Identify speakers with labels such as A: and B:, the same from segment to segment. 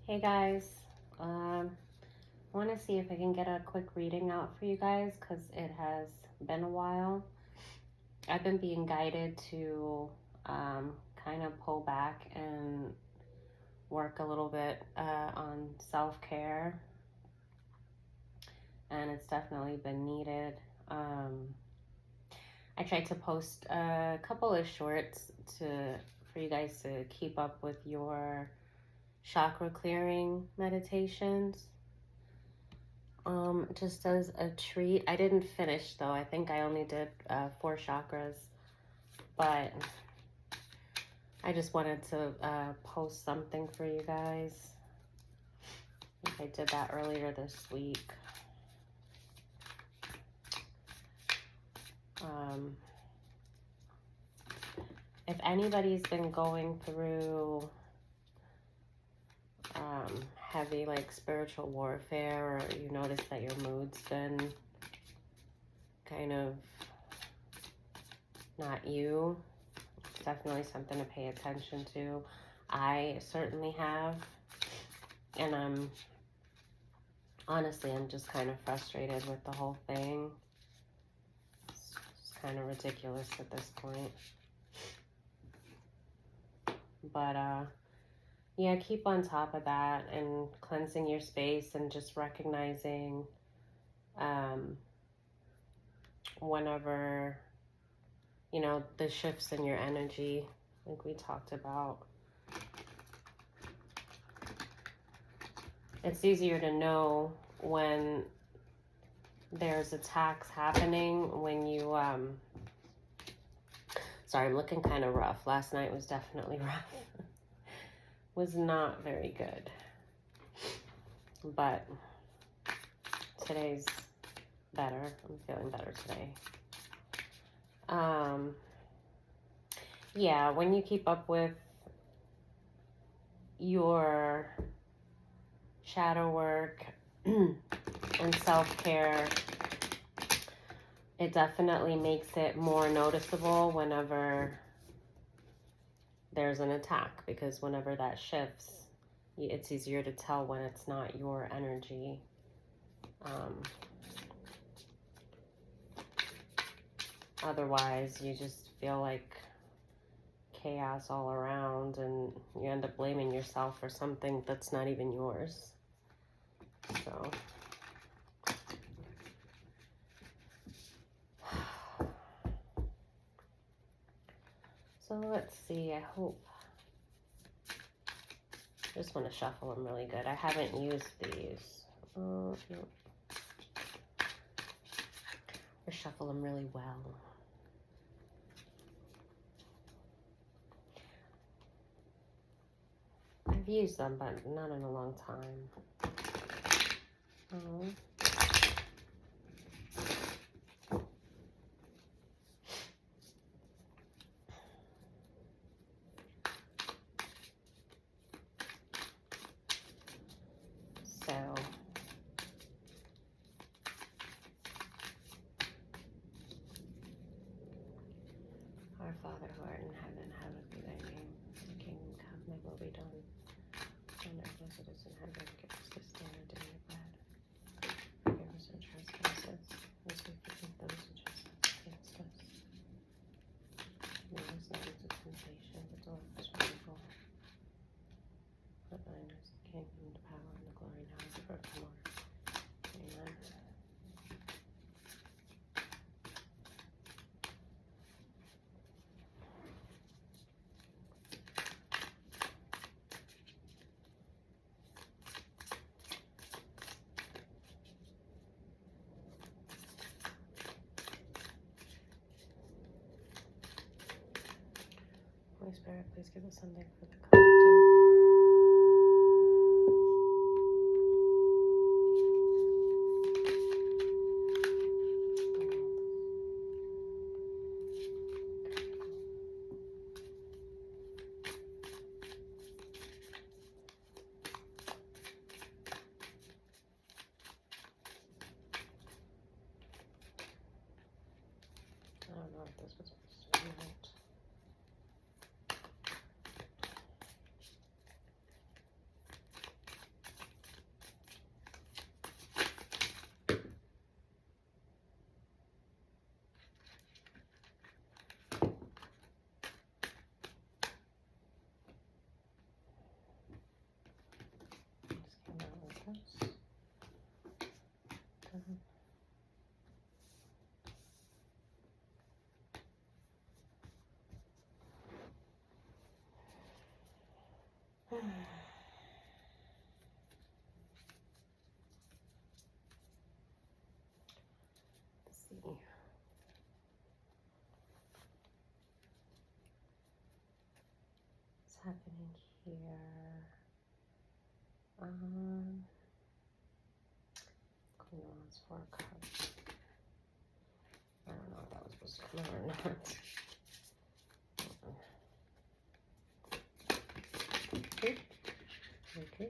A: Hey guys, I want to see if I can get a quick reading out for you guys because it has been a while. I've been being guided to kind of pull back and work a little bit on self-care, and it's definitely been needed. I tried to post a couple of shorts for you guys to keep up with your chakra clearing meditations. Just as a treat. I didn't finish though. I think I only did 4 chakras, but I just wanted to post something for you guys. I think I did that earlier this week. If anybody's been going through heavy like spiritual warfare, or you notice that your mood's been kind of not you, it's definitely something to pay attention to. I certainly have, and I'm just kind of frustrated with the whole thing. It's kind of ridiculous at this point. But yeah, keep on top of that and cleansing your space and just recognizing whenever, you know, the shifts in your energy, like we talked about. It's easier to know when there's attacks happening when you, sorry, I'm looking kind of rough. Last night was definitely rough. Was not very good. But today's better. I'm feeling better today. Yeah, when you keep up with your shadow work and self-care, it definitely makes it more noticeable whenever there's an attack, because whenever that shifts, it's easier to tell when it's not your energy. Otherwise, you just feel like chaos all around, and you end up blaming yourself for something that's not even yours. So let's see, I hope. Just want to shuffle them really good. I haven't used these. No. Or shuffle them really well. I've used them, but not in a long time. Oh. So, our Father who art in heaven, hallowed be thy name. Thy kingdom come, thy will be done. On earth as it is in heaven. Give us this day our daily bread. Forgive us our trespasses, as we forgive those who trespass against us. Lead us not into temptation, but deliver us from evil. For thine is the kingdom, the power, and the glory, now and forevermore. Amen. Holy Spirit, please give us something for the collective. I don't know if this was supposed to be right. Let's see. What's happening here? Queen of Wands, Four of Cups. I don't know if that was supposed to come out or not. Okay. Okay.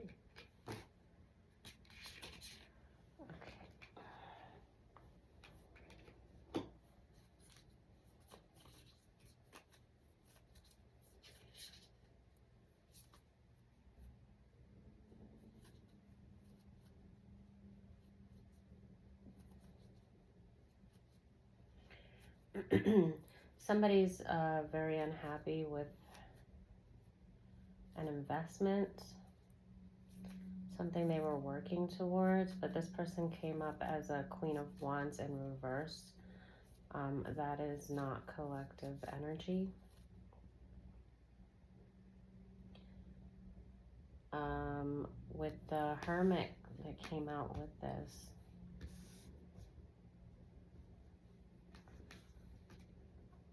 A: Somebody's very unhappy with an investment, something they were working towards, but this person came up as a Queen of Wands in reverse. That is not collective energy. With the Hermit that came out with this,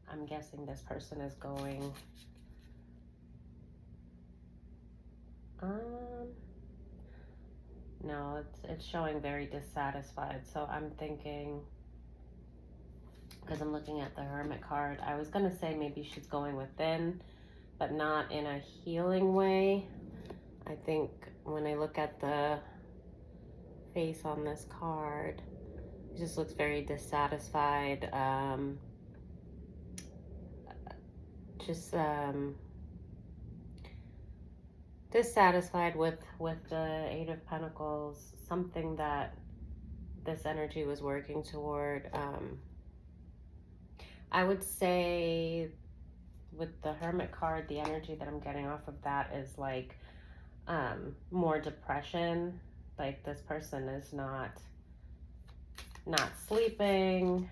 A: I'm guessing this person is going, no, it's showing very dissatisfied. So I'm thinking, because I'm looking at the Hermit card, I was going to say maybe she's going within, but not in a healing way. I think when I look at the face on this card, it just looks very dissatisfied. Dissatisfied with the Eight of Pentacles, something that this energy was working toward. I would say with the Hermit card, the energy that I'm getting off of that is like more depression. Like this person is not sleeping.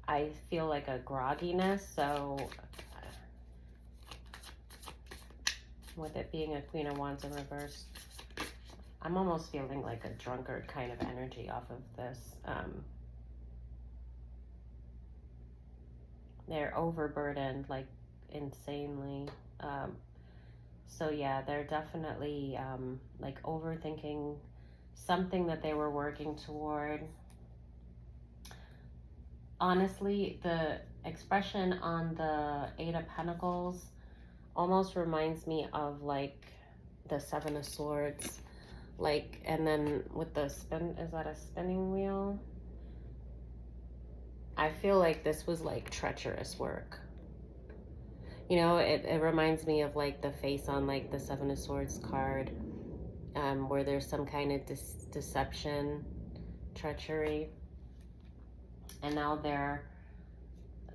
A: I feel like a grogginess. So with it being a Queen of Wands in reverse, I'm almost feeling like a drunkard kind of energy off of this. They're overburdened, like insanely. So yeah, they're definitely like overthinking something that they were working toward. Honestly, the expression on the Eight of Pentacles almost reminds me of like the Seven of Swords. Like, and then with the spin, is that a spinning wheel? I feel like this was like treacherous work. You know, it reminds me of like the face on like the Seven of Swords card, where there's some kind of deception, treachery. And now they're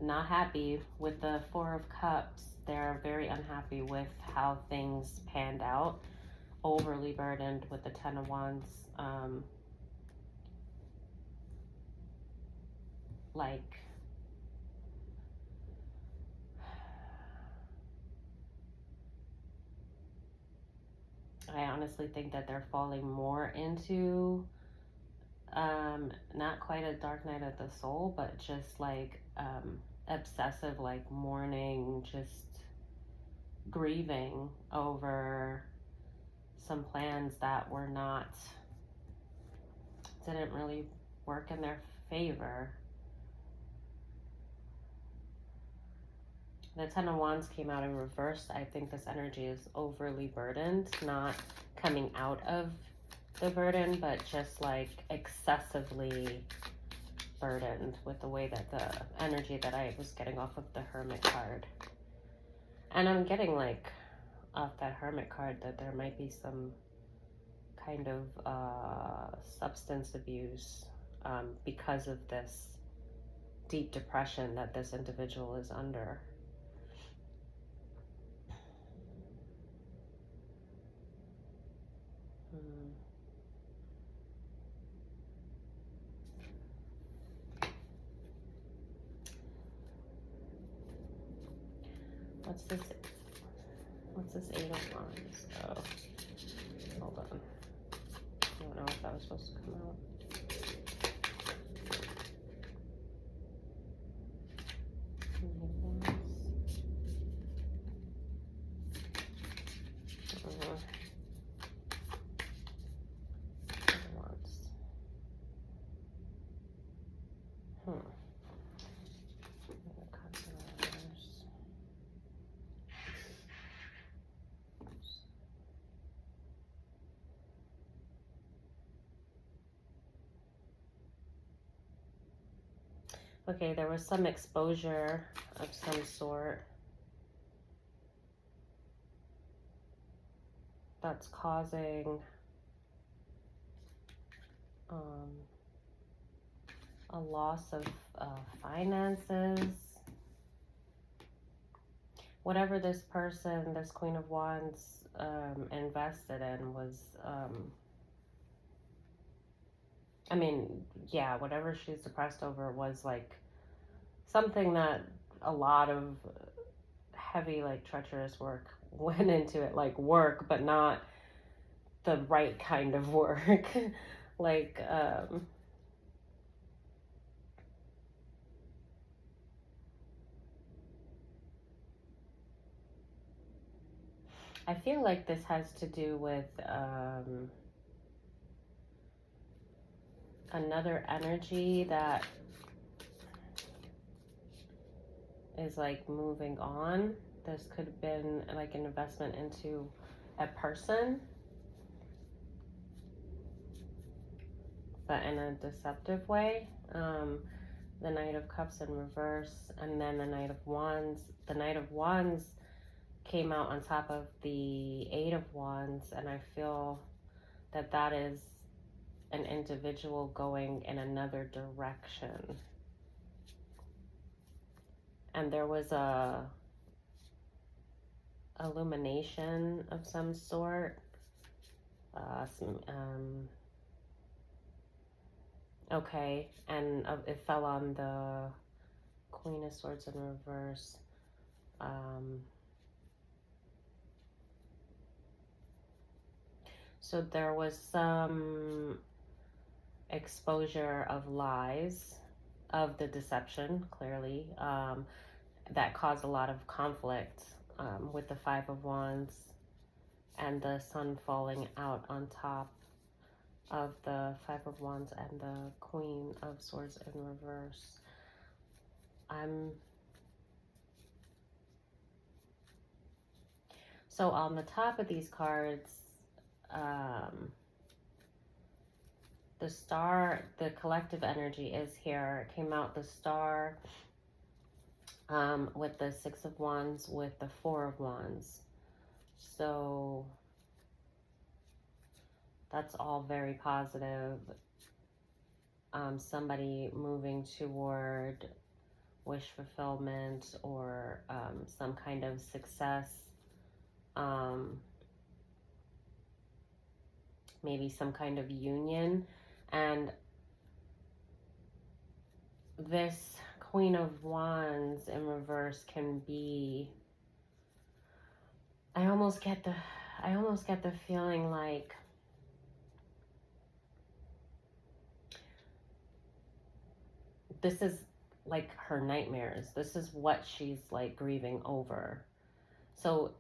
A: not happy with the Four of Cups. They're very unhappy with how things panned out, overly burdened with the Ten of Wands. Like, I honestly think that they're falling more into not quite a dark night of the soul, but just like obsessive, like mourning, just grieving over some plans that were not, didn't really work in their favor. The Ten of Wands came out in reverse. I think this energy is overly burdened, not coming out of the burden, but just like excessively burdened with the way that the energy that I was getting off of the Hermit card. And I'm getting like off that Hermit card that there might be some kind of substance abuse because of this deep depression that this individual is under. What's this? What's this 8 of Wands? Oh, hold on. I don't know if that was supposed to come out. Okay, there was some exposure of some sort that's causing a loss of finances. Whatever this person, this Queen of Wands, invested in was, I mean, yeah, whatever she's depressed over was like something that a lot of heavy, like treacherous work went into it, like work, but not the right kind of work. Like, I feel like this has to do with another energy that is like moving on. This could have been like an investment into a person, but in a deceptive way. The Knight of Cups in reverse, and then the Knight of Wands. The Knight of Wands came out on top of the 8 of Wands, and I feel that that is an individual going in another direction. And there was a illumination of some sort. Okay, and it fell on the Queen of Swords in reverse. So there was some exposure of lies, of the deception, clearly, that caused a lot of conflict with the 5 of Wands and the Sun falling out on top of the 5 of Wands and the Queen of Swords in reverse. So on the top of these cards, the Star, the collective energy is here. It came out the Star with the 6 of Wands, with the 4 of Wands. So that's all very positive. Somebody moving toward wish fulfillment or some kind of success. Maybe some kind of union. And this Queen of Wands in reverse can be, I almost get the feeling like this is like her nightmares. This is what she's like grieving over. So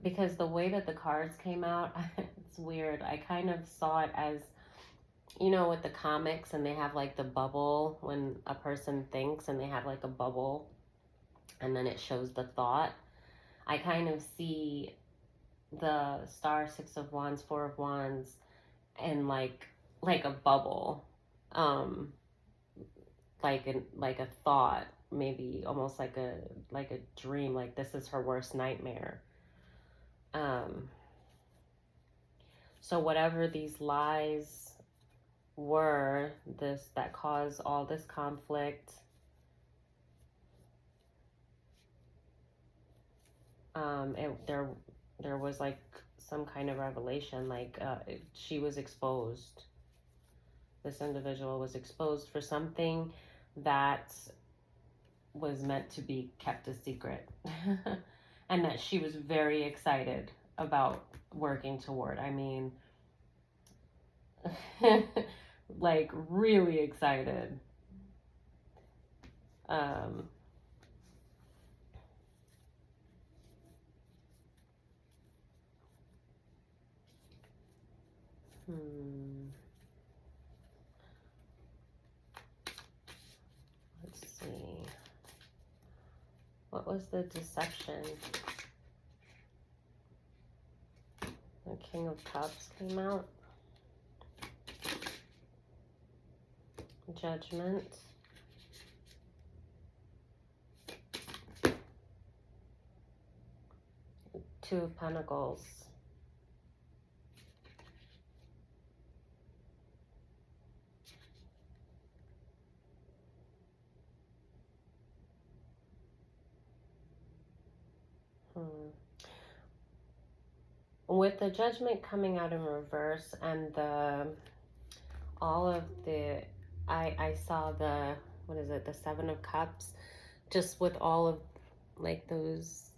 A: because the way that the cards came out, it's weird. I kind of saw it as, you know, with the comics, and they have like the bubble when a person thinks, and they have like a bubble and then it shows the thought. I kind of see the Star, 6 of Wands, 4 of Wands, and like a bubble, like a thought, maybe almost like a dream, like this is her worst nightmare. So whatever these lies were, that caused all this conflict, there was like some kind of revelation, like she was exposed. This individual was exposed for something that was meant to be kept a secret. and that she was very excited about working toward. I mean, like really excited. Um, hmm, let's see. What was the deception? The King of Cups came out. Judgment. Two of Pentacles. With the Judgment coming out in reverse and the all of the I saw the, what is it, the Seven of Cups, just with all of like those,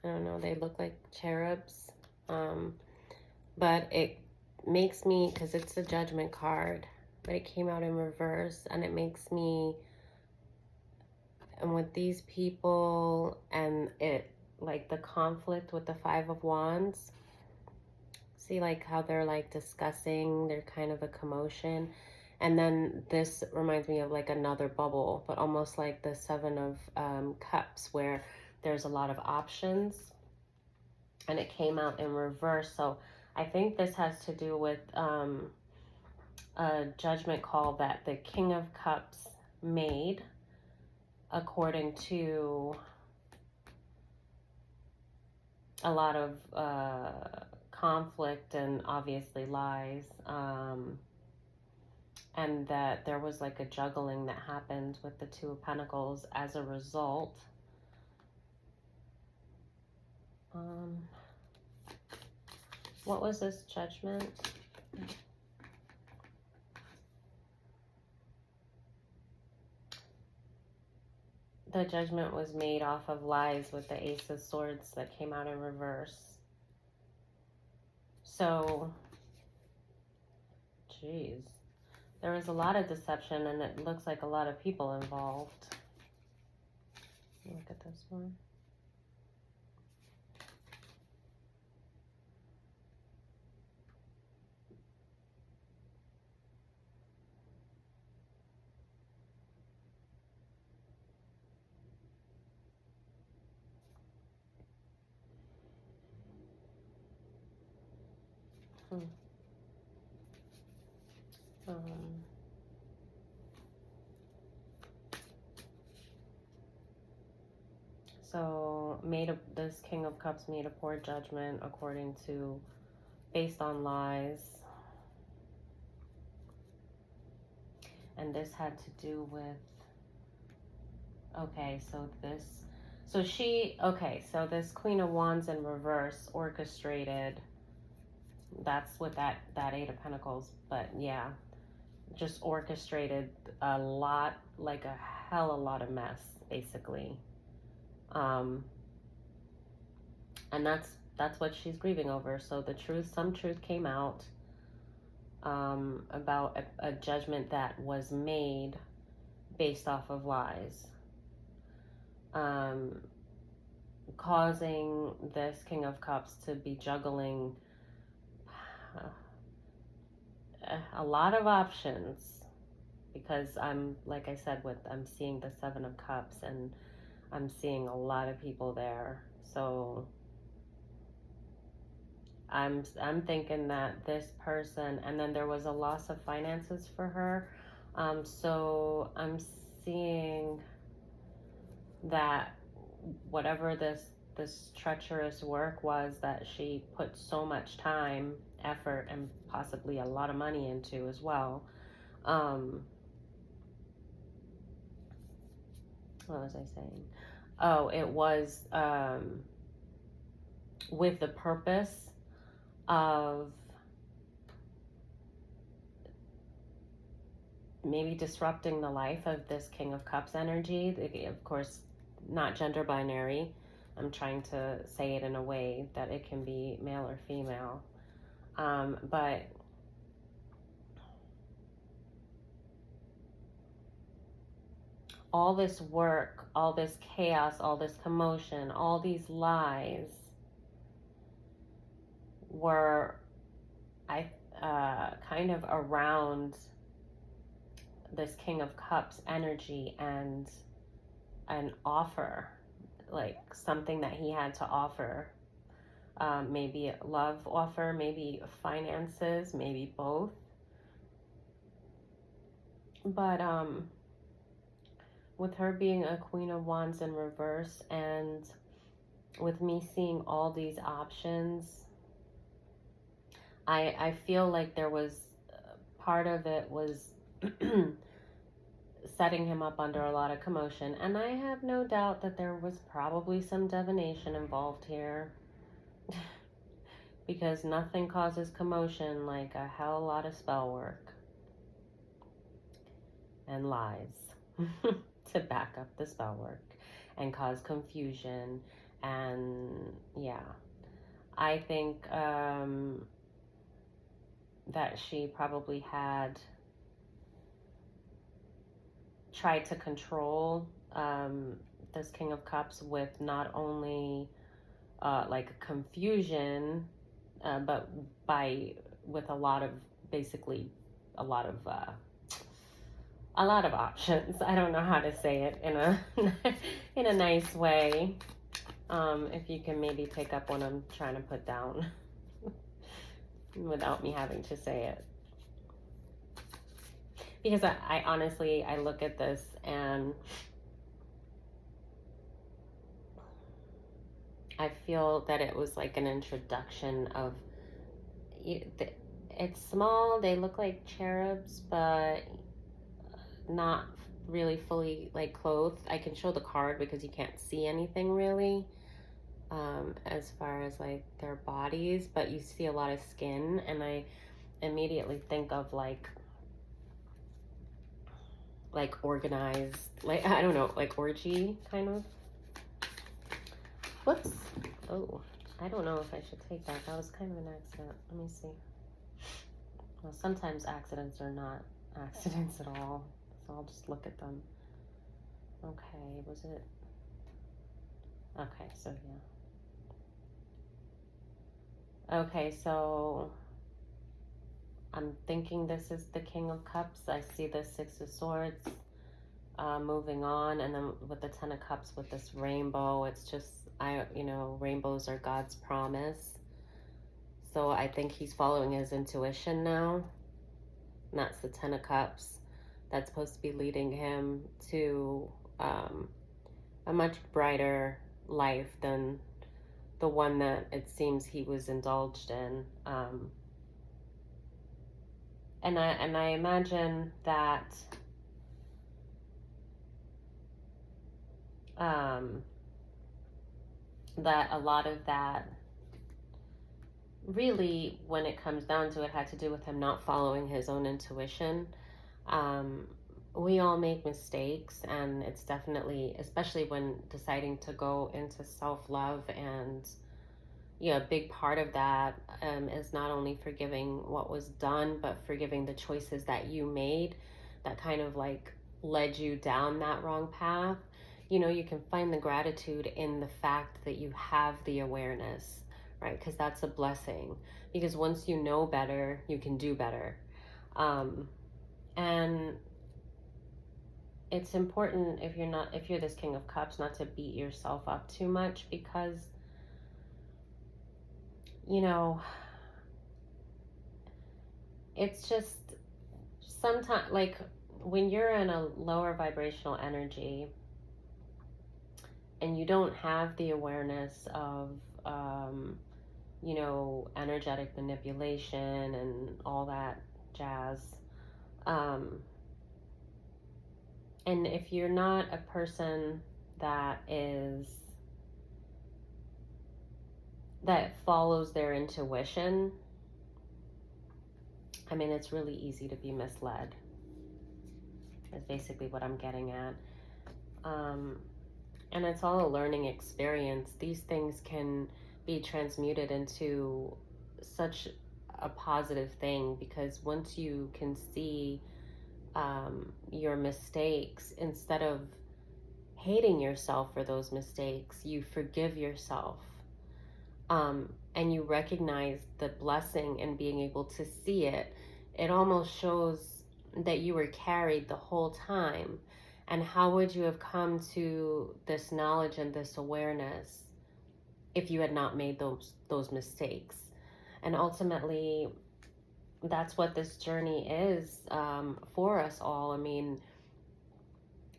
A: I don't know, they look like cherubs. But it makes me, because it's the Judgment card, but it came out in reverse, and it makes me, and with these people and it, like the conflict with the Five of Wands, see like how they're like discussing, they're kind of a commotion. And then this reminds me of like another bubble, but almost like the Seven of Cups, where there's a lot of options, and it came out in reverse. So I think this has to do with a judgment call that the King of Cups made according to a lot of conflict and obviously lies, and that there was like a juggling that happened with the Two of Pentacles as a result. What was this judgment? The judgment was made off of lies with the Ace of Swords that came out in reverse. So, geez, there was a lot of deception, and it looks like a lot of people involved. Look at this one. So this King of Cups made a poor judgment according to, based on lies. And this had to do with, okay, so this Queen of Wands in reverse orchestrated, that's what that Eight of Pentacles, but yeah, just orchestrated a lot, like a hell a lot of mess, basically. And that's what she's grieving over. So some truth came out about a judgment that was made based off of lies, causing this King of Cups to be juggling a lot of options, because like I said, I'm seeing the Seven of Cups, and I'm seeing a lot of people there. So I'm thinking that this person, and then there was a loss of finances for her. So I'm seeing that whatever this treacherous work was that she put so much time, effort, and possibly a lot of money into as well. What was I saying? Oh, it was with the purpose of maybe disrupting the life of this King of Cups energy. Of course, not gender binary, I'm trying to say it in a way that it can be male or female. But all this work, all this chaos, all this commotion, all these lies were kind of around this King of Cups energy and an offer, like something that he had to offer. Maybe a love offer, maybe finances, maybe both. But with her being a Queen of Wands in reverse, and with me seeing all these options, I feel like there was part of it was setting him up under a lot of commotion. And I have no doubt that there was probably some divination involved here. Because nothing causes commotion like a hell of a lot of spell work and lies to back up the spell work and cause confusion. And yeah, I think that she probably had tried to control this King of Cups with not only like confusion, but with a lot of basically a lot of options. I don't know how to say it in a in a nice way. If you can maybe pick up what I'm trying to put down without me having to say it. Because I honestly, I look at this and I feel that it was like an introduction of, it's small, they look like cherubs, but not really fully like clothed. I can show the card because you can't see anything really as far as like their bodies, but you see a lot of skin, and I immediately think of like organized, like I don't know, like orgy kind of. Whoops. Oh, I don't know if I should take that. That was kind of an accident. Let me see. Well, sometimes accidents are not accidents at all, so I'll just look at them. Okay, was it? Okay, so yeah. Okay, so I'm thinking this is the King of Cups. I see the Six of Swords moving on, and then with the Ten of Cups with this rainbow, it's just, rainbows are God's promise. So I think he's following his intuition now. And that's the Ten of Cups. That's supposed to be leading him to a much brighter life than the one that it seems he was indulged in. And I imagine that that a lot of that, really, when it comes down to it, had to do with him not following his own intuition. We all make mistakes, and it's definitely, especially when deciding to go into self-love, and a big part of that is not only forgiving what was done, but forgiving the choices that you made that kind of like led you down that wrong path. You can find the gratitude in the fact that you have the awareness, right? Because that's a blessing. Because once you know better, you can do better. And it's important, if you're this King of Cups, not to beat yourself up too much, because it's just sometimes, like when you're in a lower vibrational energy and you don't have the awareness of energetic manipulation and all that jazz, and if you're not a person that follows their intuition, I mean, it's really easy to be misled, is basically what I'm getting at. And it's all a learning experience. These things can be transmuted into such a positive thing, because once you can see your mistakes, instead of hating yourself for those mistakes, you forgive yourself, and you recognize the blessing in being able to see it. It almost shows that you were carried the whole time. And how would you have come to this knowledge and this awareness if you had not made those mistakes? And ultimately, that's what this journey is, for us all. I mean,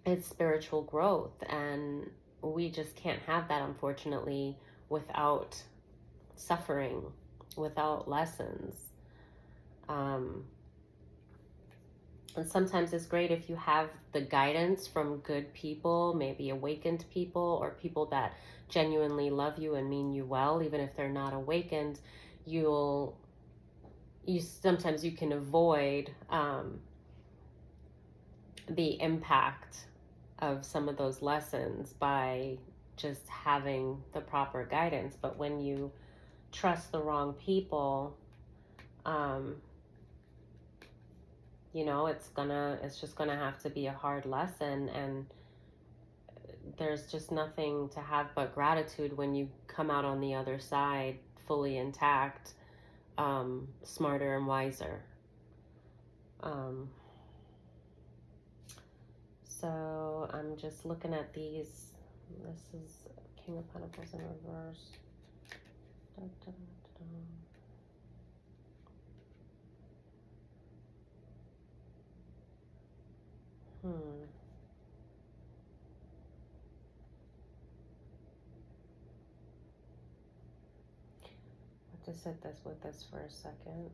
A: it's spiritual growth, and we just can't have that, unfortunately, without suffering, without lessons. And sometimes it's great if you have the guidance from good people, maybe awakened people, or people that genuinely love you and mean you well. Even if they're not awakened, you sometimes you can avoid the impact of some of those lessons by just having the proper guidance. But when you trust the wrong people, it's just gonna have to be a hard lesson. And there's just nothing to have but gratitude when you come out on the other side fully intact, smarter and wiser. So I'm just looking at these. This is King of Pentacles in reverse. Da, da, da, da. I have to sit this with this for a second.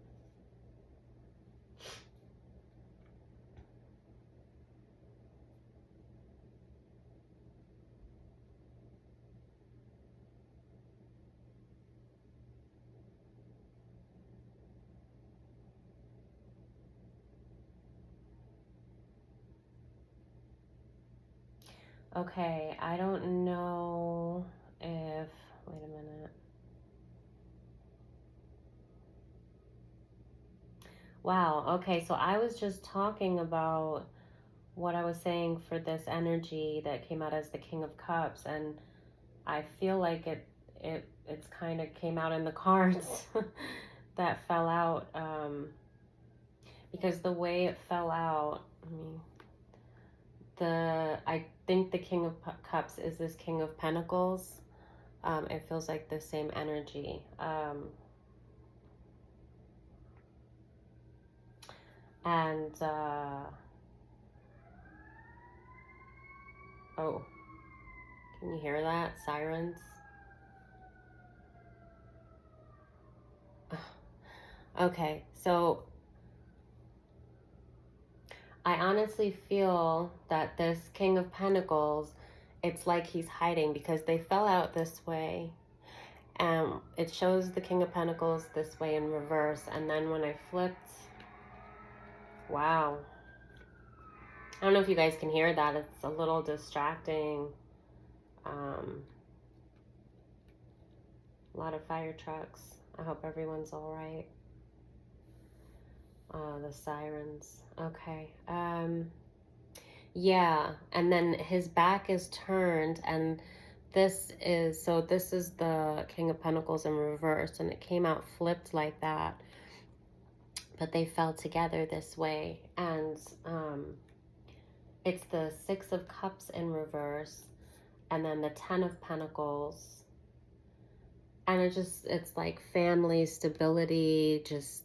A: Okay, I don't know if, wait a minute. Wow, okay, so I was just talking about what I was saying for this energy that came out as the King of Cups, and I feel like it's kind of came out in the cards that fell out, because the way it fell out, I think the King of Cups is this King of Pentacles. It feels like the same energy. And oh, can you hear that? Sirens. Okay, so I honestly feel that this King of Pentacles, it's like he's hiding, because they fell out this way. And it shows the King of Pentacles this way in reverse. And then when I flipped, wow. I don't know if you guys can hear that. It's a little distracting. A lot of fire trucks. I hope everyone's all right. The sirens. Okay. Yeah. And then his back is turned, and this is the King of Pentacles in reverse, and it came out flipped like that. But they fell together this way. And it's the Six of Cups in reverse, and then the Ten of Pentacles. And it's like family, stability, just,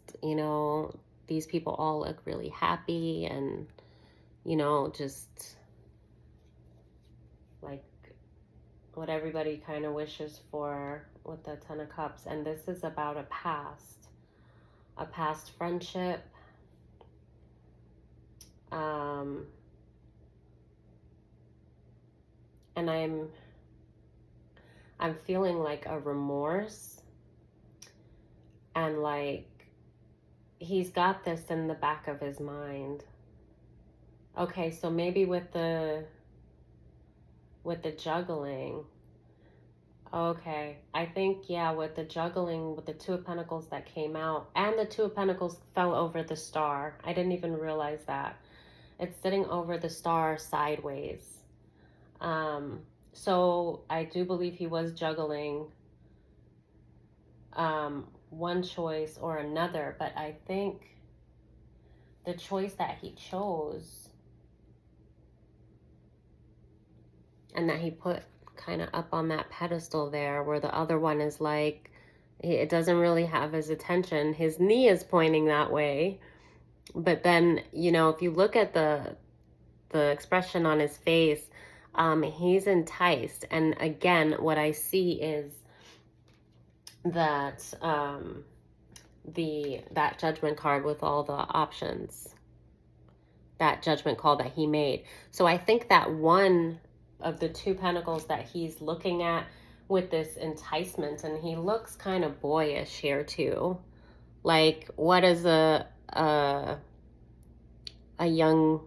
A: these people all look really happy, and, just like what everybody kind of wishes for with the Ten of Cups. And this is about a past friendship. And I'm feeling like a remorse, and like he's got this in the back of his mind. Okay, so maybe with the with the juggling. Okay, I think, yeah, with the juggling, with the Two of Pentacles that came out, and the Two of Pentacles fell over the star. I didn't even realize that. It's sitting over the star sideways. Um, so I do believe he was juggling one choice or another, but I think the choice that he chose and that he put kind of up on that pedestal there, where the other one is like, it doesn't really have his attention. His knee is pointing that way. But then, you know, if you look at the expression on his face, he's enticed. And again, what I see is that that judgment card with all the options, that judgment call that he made. So I think that one of the Two Pentacles that he's looking at with this enticement, and he looks kind of boyish here too. Like, what does a young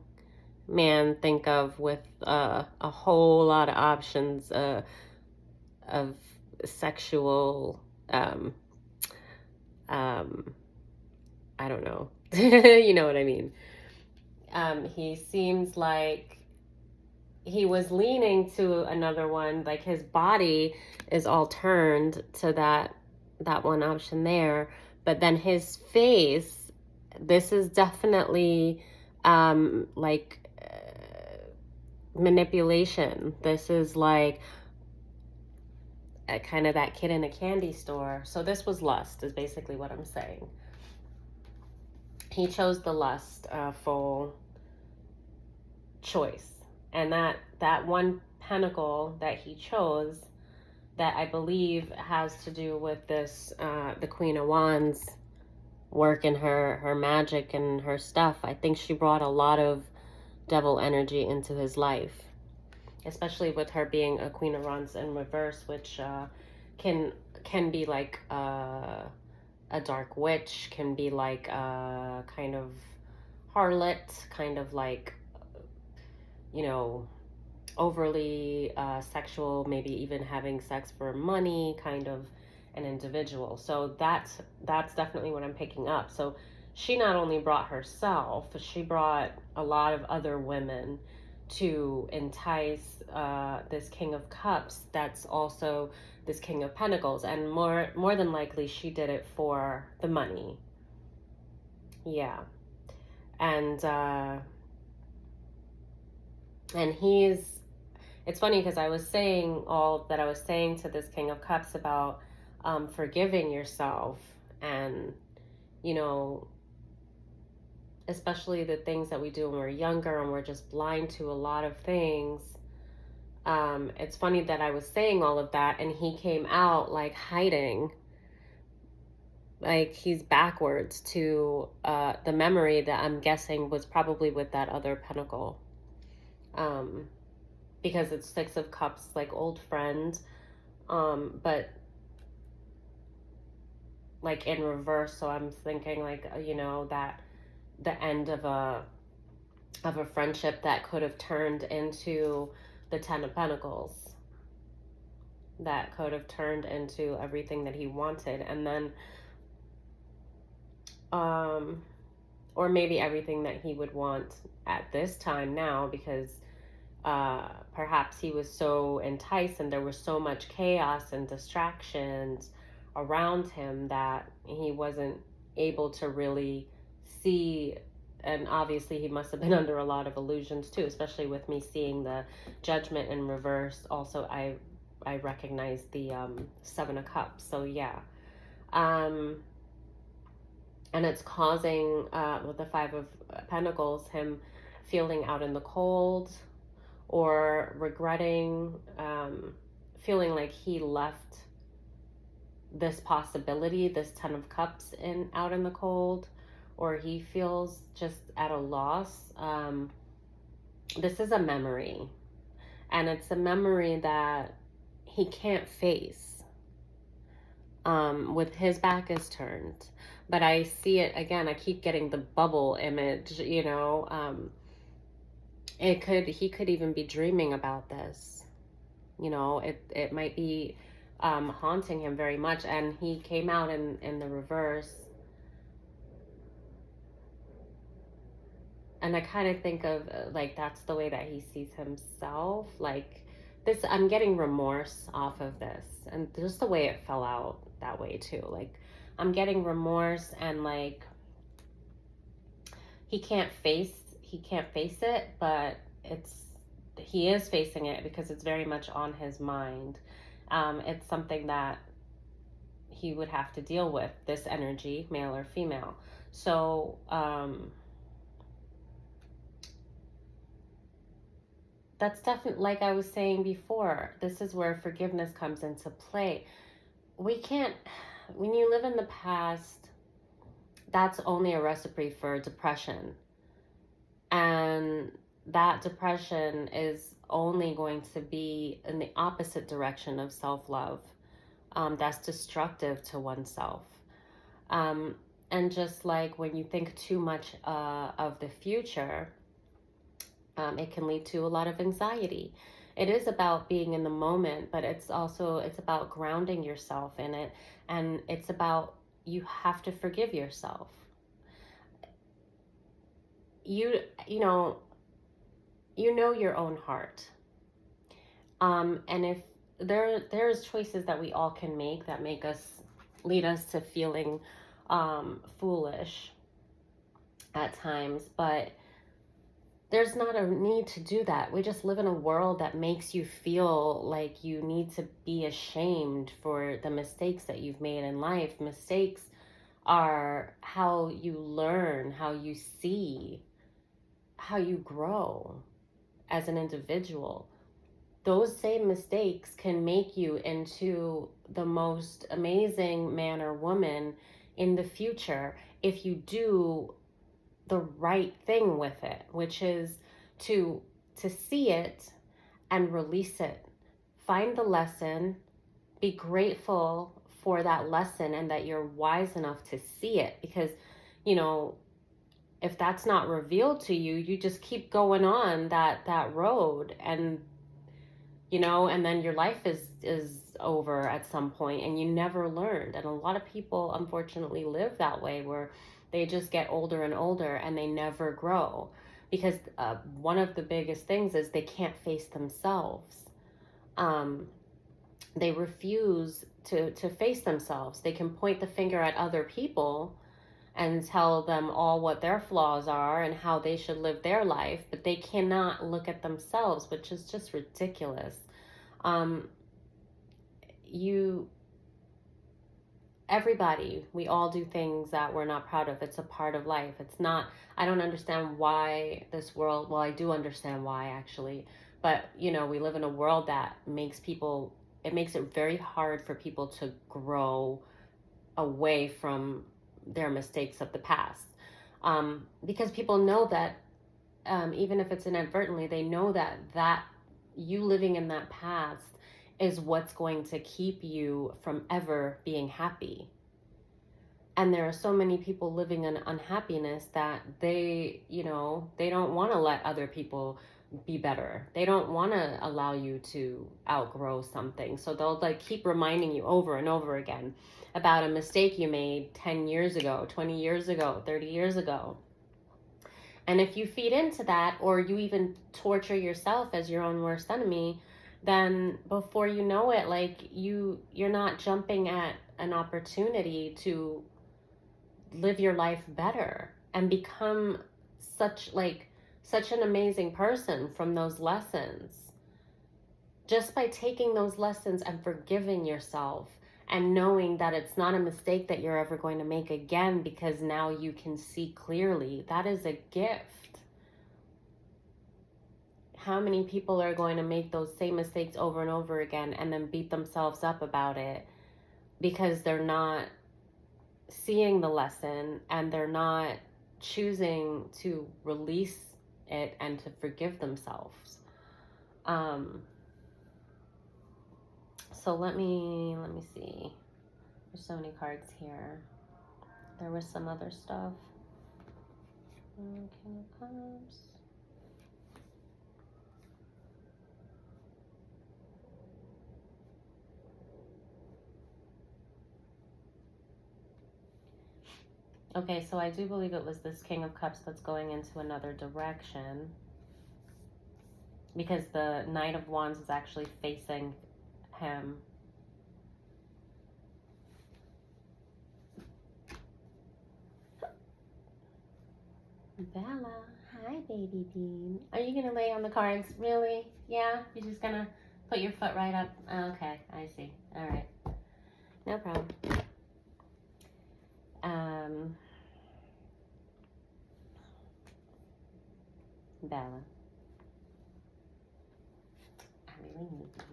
A: man think of with a whole lot of options of sexual I don't know. You know what I mean? He seems like he was leaning to another one, like his body is all turned to that one option there, but then his face, this is definitely like manipulation. This is like kind of that kid in a candy store. So this was lust, is basically what I'm saying. He chose the lustful choice, and that one pentacle that he chose, that I believe has to do with this the Queen of Wands work and her magic and her stuff. I think she brought a lot of devil energy into his life, especially with her being a Queen of Wands in reverse, which can be like a dark witch, can be like a kind of harlot, kind of like, you know, overly sexual, maybe even having sex for money, kind of an individual. So that's definitely what I'm picking up. So she not only brought herself, she brought a lot of other women to entice this King of Cups that's also this King of Pentacles, and more than likely she did it for the money. Yeah. And it's funny because I was saying all that I was saying to this King of Cups about forgiving yourself, and, you know, especially the things that we do when we're younger and we're just blind to a lot of things. It's funny that I was saying all of that and he came out like hiding, like he's backwards to the memory that I'm guessing was probably with that other pentacle. Because it's Six of Cups, like old friend, but like in reverse. So I'm thinking like, you know, that the end of a friendship that could have turned into the Ten of Pentacles, that could have turned into everything that he wanted, and then or maybe everything that he would want at this time now, because perhaps he was so enticed and there was so much chaos and distractions around him that he wasn't able to really see. And obviously he must have been under a lot of illusions too, especially with me seeing the Judgment in reverse. Also, I recognize the Seven of Cups. So yeah. And it's causing with the Five of Pentacles, him feeling out in the cold, or regretting, feeling like he left this possibility, this Ten of Cups, out in the cold, or he feels just at a loss. This is a memory, and it's a memory that he can't face. With his back is turned, but I see it again. I keep getting the bubble image, you know. He could even be dreaming about this. You know, it might be haunting him very much. And he came out in the reverse. And I kind of think of like that's the way that he sees himself. Like this, I'm getting remorse off of this, and just the way it fell out that way too. Like I'm getting remorse, and like he can't face it, but he is facing it because it's very much on his mind. It's something that he would have to deal with, this energy, male or female. So that's definitely, like I was saying before, this is where forgiveness comes into play. We can't, when you live in the past, that's only a recipe for depression. And that depression is only going to be in the opposite direction of self love. That's destructive to oneself. Um, and just like when you think too much of the future, it can lead to a lot of anxiety. It is about being in the moment, but it's about grounding yourself in it, and it's about, you have to forgive yourself. You know, you know your own heart. And if there's choices that we all can make that lead us to feeling foolish at times, but there's not a need to do that. We just live in a world that makes you feel like you need to be ashamed for the mistakes that you've made in life. Mistakes are how you learn, how you see, how you grow as an individual. Those same mistakes can make you into the most amazing man or woman in the future if you do the right thing with it, which is to see it and release it. Find the lesson, be grateful for that lesson, and that you're wise enough to see it. Because, you know, if that's not revealed to you, you just keep going on that road, and you know, and then your life is over at some point and you never learned. And a lot of people unfortunately live that way, where they just get older and older and they never grow, because one of the biggest things is they can't face themselves. They refuse to face themselves. They can point the finger at other people and tell them all what their flaws are and how they should live their life, but they cannot look at themselves, which is just ridiculous. um you Everybody, we all do things that we're not proud of. It's a part of life. It's not, I don't understand why this world, well, I do understand why actually, but you know, we live in a world that it makes it very hard for people to grow away from their mistakes of the past. Because people know that, even if it's inadvertently, they know that you living in that past is what's going to keep you from ever being happy. And there are so many people living in unhappiness that they don't want to let other people be better. They don't want to allow you to outgrow something. So they'll like keep reminding you over and over again about a mistake you made 10 years ago, 20 years ago, 30 years ago. And if you feed into that, or you even torture yourself as your own worst enemy, then before you know it, like you're not jumping at an opportunity to live your life better and become such an amazing person from those lessons, just by taking those lessons and forgiving yourself and knowing that it's not a mistake that you're ever going to make again, because now you can see clearly. That is a gift. How many people are going to make those same mistakes over and over again and then beat themselves up about it because they're not seeing the lesson and they're not choosing to release it and to forgive themselves. So let me see. There's so many cards here. There was some other stuff. King of Cups. Okay, so I do believe it was this King of Cups that's going into another direction, because the Knight of Wands is actually facing him. Bella, hi baby bean. Are you gonna lay on the cards? Really? Yeah? You're just gonna put your foot right up? Okay, I see. Alright. No problem. Bella. I really need these.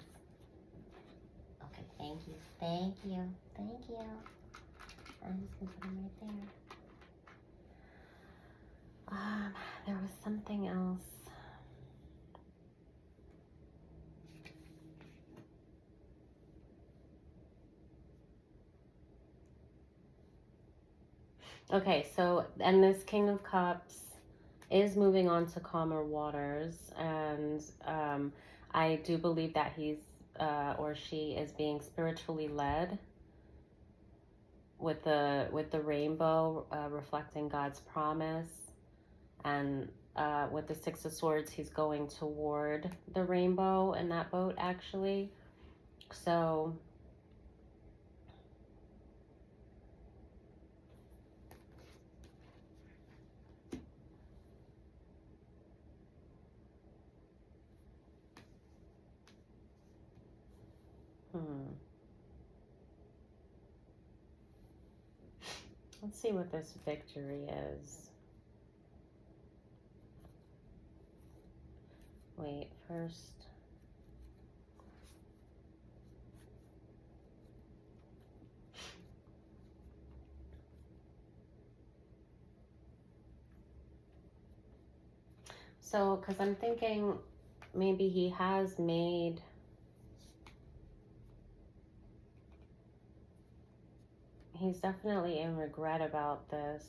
A: Okay, thank you. Thank you. Thank you. I'm just gonna put them right there. There was something else. Okay, so, and this King of Cups is moving on to calmer waters, and I do believe that he's or she is being spiritually led with the rainbow reflecting God's promise, and with the Six of Swords, he's going toward the rainbow in that boat, actually. So let's see what this victory is. Wait, first. So, because I'm thinking maybe he has made, he's definitely in regret about this.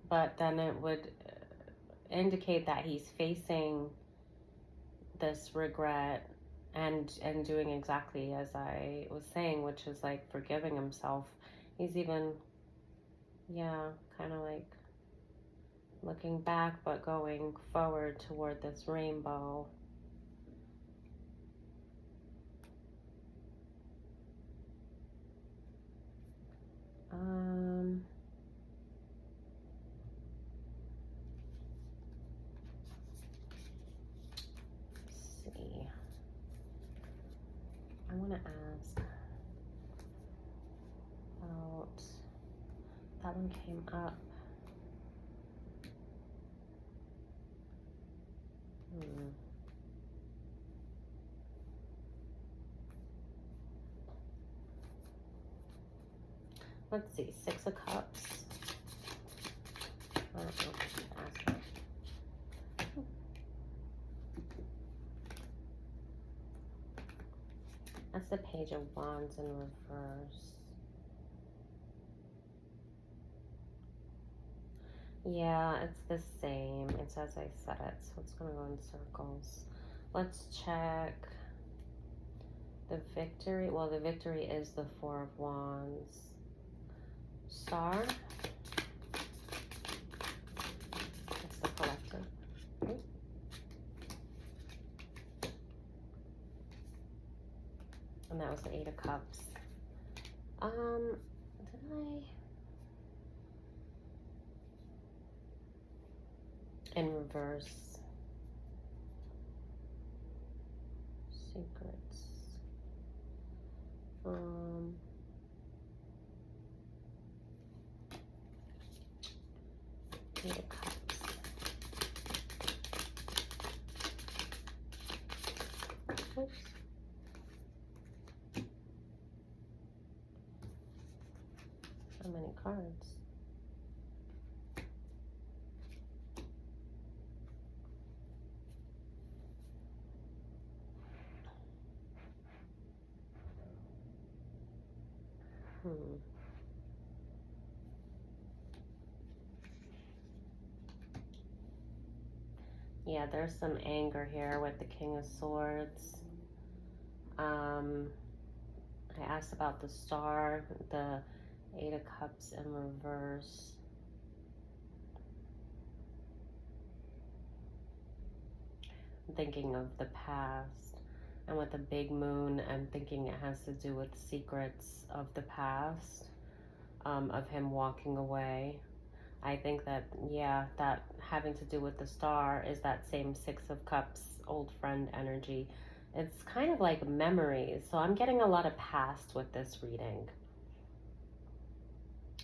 A: But then it would indicate that he's facing this regret and doing exactly as I was saying, which is like forgiving himself. He's even, yeah, kind of like looking back but going forward toward this rainbow. Let's see. I want to ask about, that one came up. Let's see, Six of Cups. I don't know if I should ask that. That's the Page of Wands in reverse. Yeah, it's the same. It's as I said it, so it's gonna go in circles. Let's check the victory. Well, the victory is the Four of Wands. Star. That's the collective. Okay. And that was the Eight of Cups. Did I? In reverse. Secrets. Eight of Cups. Oops. So many cards. Yeah, there's some anger here with the King of Swords. I asked about the star, the Eight of Cups in reverse. I'm thinking of the past. And with the big moon, I'm thinking it has to do with secrets of the past, of him walking away. I think that, yeah, that having to do with the star is that same Six of Cups, old friend energy. It's kind of like memories. So I'm getting a lot of past with this reading.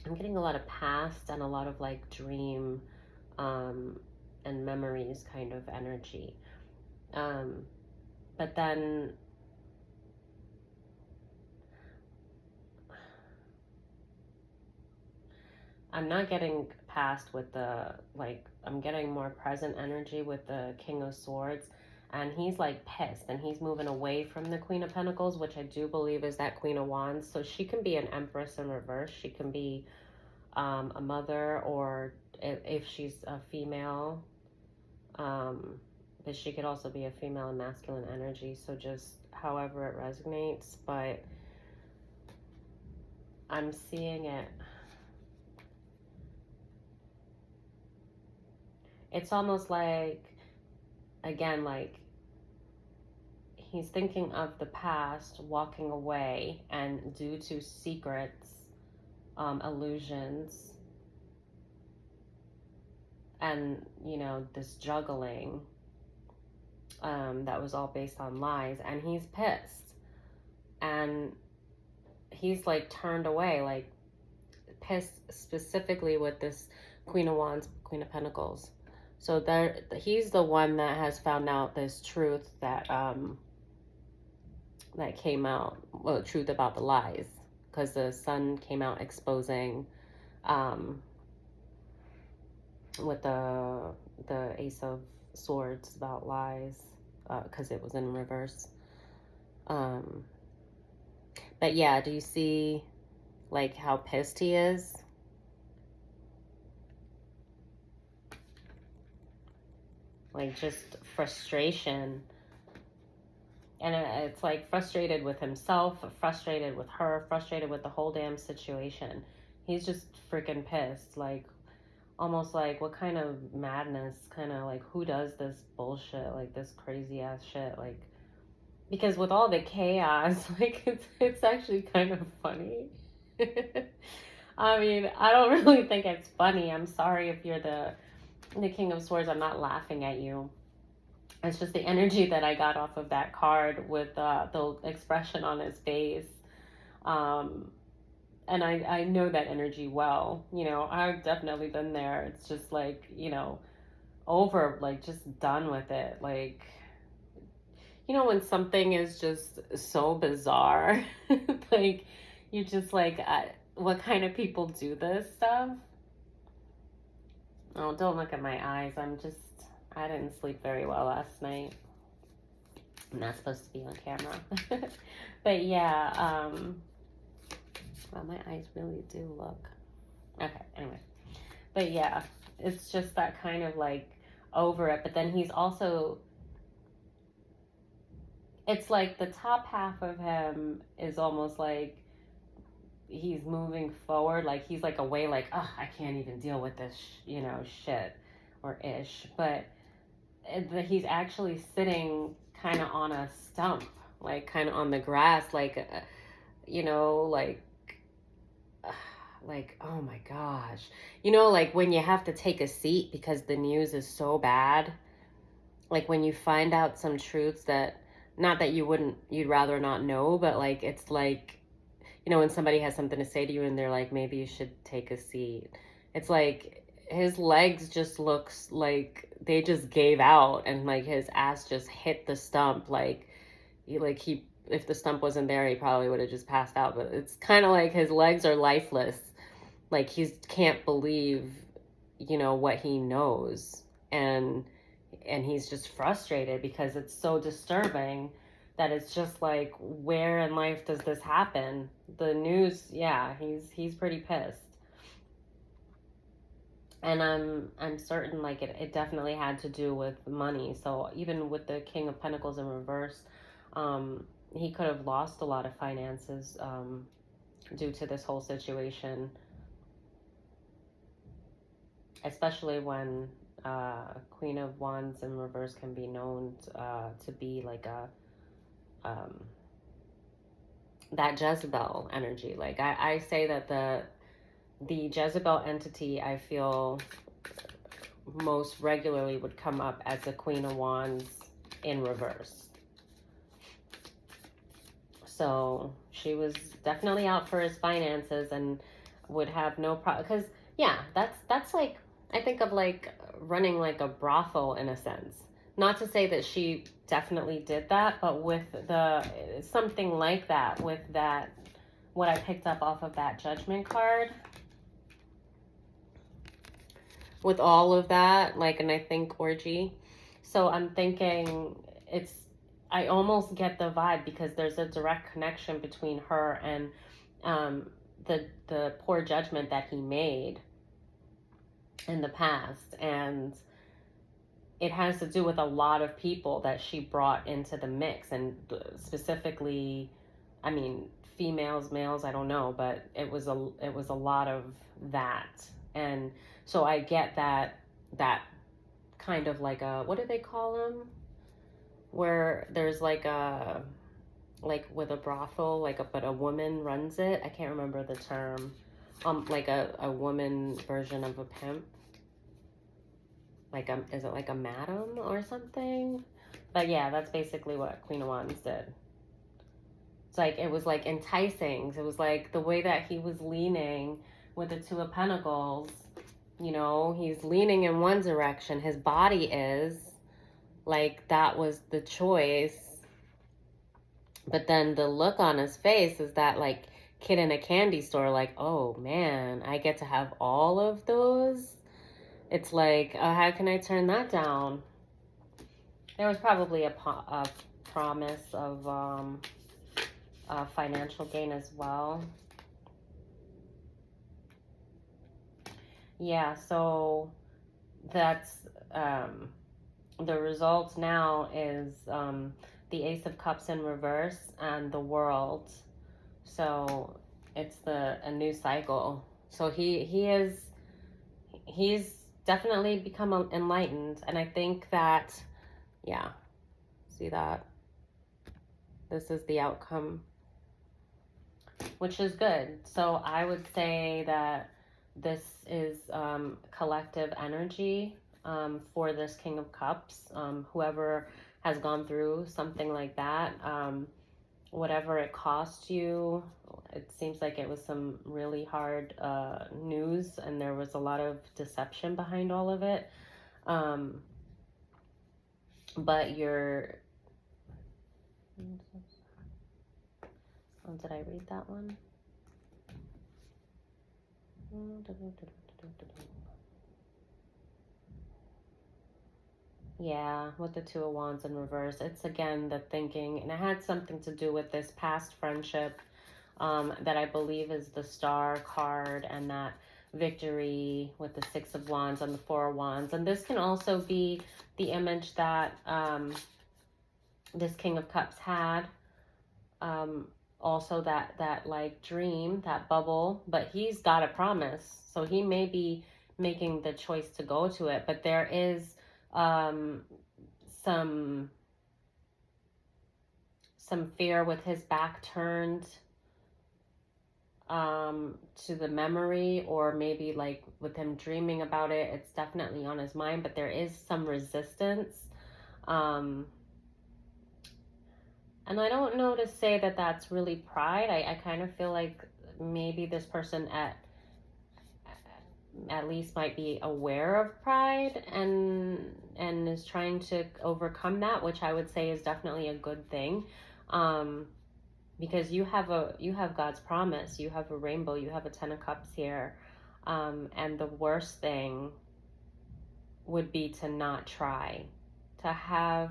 A: I'm getting a lot of past and a lot of like dream and memories kind of energy. But then I'm not getting past with the, like, I'm getting more present energy with the King of Swords. And he's like pissed and he's moving away from the Queen of Pentacles, which I do believe is that Queen of Wands. So she can be an Empress in reverse. She can be a mother, or if she's a female, but she could also be a female and masculine energy. So just however it resonates. But I'm seeing it. It's almost like, again, like he's thinking of the past, walking away, and due to secrets, illusions, and this juggling, that was all based on lies, and he's pissed, and he's like turned away, like pissed specifically with this Queen of Wands, Queen of Pentacles. So there, he's the one that has found out this truth that that came out, well, the truth about the lies, because the sun came out exposing with the Ace of Swords about lies, because it was in reverse. But yeah, do you see like how pissed he is? Like just frustration. And it's like frustrated with himself, frustrated with her, frustrated with the whole damn situation. He's just freaking pissed. Like, almost like, what kind of madness, kind of like, who does this bullshit, like this crazy ass shit? Like, because with all the chaos, like, it's actually kind of funny. I mean, I don't really think it's funny. I'm sorry if you're the King of Swords. I'm not laughing at you. It's just the energy that I got off of that card with the expression on his face. And I know that energy well. I've definitely been there. It's just like, over, like, just done with it. Like, when something is just so bizarre, like, you're just like, what kind of people do this stuff? Oh, don't look at my eyes. I didn't sleep very well last night. I'm not supposed to be on camera. But yeah, well, my eyes really do look. Okay, anyway. But yeah, it's just that kind of like over it. But then he's also, it's like the top half of him is almost like he's moving forward. Like he's like away, like, oh, I can't even deal with this, shit or ish. But he's actually sitting kind of on a stump, like kind of on the grass, like, like, like, oh my gosh, like when you have to take a seat because the news is so bad, like when you find out some truths that, not that you'd rather not know, but like, it's like, when somebody has something to say to you and they're like, maybe you should take a seat. It's like his legs just looks like they just gave out, and like his ass just hit the stump. Like he if the stump wasn't there, he probably would have just passed out. But it's kind of like his legs are lifeless. Like he can't believe, what he knows, and he's just frustrated because it's so disturbing that it's just like, where in life does this happen? The news, yeah, he's pretty pissed. And I'm certain, like, it definitely had to do with money. So even with the King of Pentacles in reverse, He could have lost a lot of finances due to this whole situation, especially when Queen of Wands in reverse can be known to be like a that Jezebel energy. Like I say that the Jezebel entity, I feel, most regularly would come up as the Queen of Wands in reverse. So she was definitely out for his finances and would have no problem. Because yeah, that's like, I think of like running like a brothel in a sense. Not to say that she definitely did that, but with the something like that, with that, what I picked up off of that Judgment card, with all of that, like, and I think orgy. So I'm thinking I almost get the vibe because there's a direct connection between her and the poor judgment that he made in the past, and it has to do with a lot of people that she brought into the mix, and specifically, I mean, females, males, I don't know, but it was a lot of that. And so I get that kind of like a, what do they call them, where there's like a, like with a brothel, like but a woman runs it. I can't remember the term. Like a woman version of a pimp. Like is it like a madam or something? But yeah, that's basically what Queen of Wands did. It's like, it was like enticing. It was like the way that he was leaning with the Two of Pentacles. You know, he's leaning in one direction. His body is like, that was the choice. But then the look on his face is that like kid in a candy store, like, oh man, I get to have all of those. It's like, how can I turn that down? There was probably a promise of financial gain as well. Yeah, so that's the result now is the Ace of Cups in reverse and the World. So it's a new cycle. So he's definitely become enlightened, and I think that, yeah, see that this is the outcome, which is good. So I would say that this is collective energy for this King of Cups. Whoever has gone through something like that, whatever it cost you, it seems like it was some really hard news, and there was a lot of deception behind all of it. But you're... Oh, did I read that one? Yeah, with the Two of Wands in reverse. It's again the thinking, and it had something to do with this past friendship that I believe is the Star card, and that victory with the Six of Wands and the Four of Wands. And this can also be the image that this King of Cups had. Also that like dream, that bubble, but he's got a promise. So he may be making the choice to go to it, but there is some fear with his back turned to the memory, or maybe like with him dreaming about it, it's definitely on his mind, but there is some resistance. And I don't know to say that that's really pride. I kind of feel like maybe this person at least might be aware of pride and is trying to overcome that, which I would say is definitely a good thing. Because you have God's promise, you have a rainbow, you have a Ten of Cups here. And the worst thing would be to not try, to have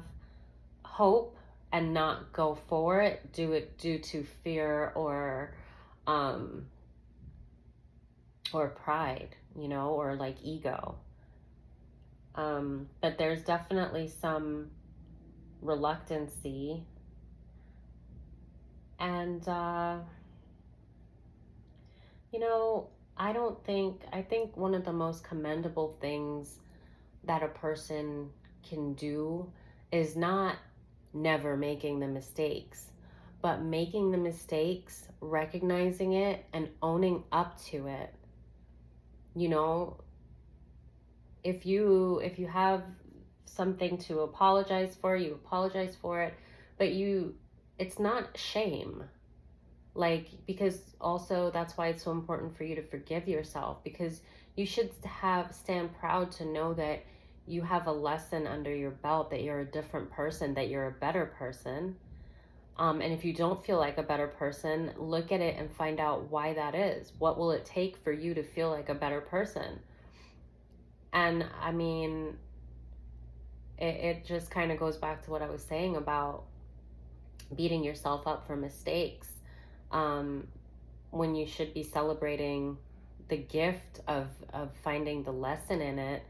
A: hope and not go for it, do it due to fear or pride, you know, or like ego. But there's definitely some reluctancy And, you know, I think one of the most commendable things that a person can do is not never making the mistakes, but making the mistakes, recognizing it, and owning up to it. You know, if you have something to apologize for, you apologize for it, but it's not shame. Like, because also that's why it's so important for you to forgive yourself, because you should stand proud to know that you have a lesson under your belt, that you're a different person, that you're a better person. And if you don't feel like a better person, look at it and find out why that is. What will it take for you to feel like a better person? And I mean, it just kind of goes back to what I was saying about beating yourself up for mistakes, um, when you should be celebrating the gift of finding the lesson in it,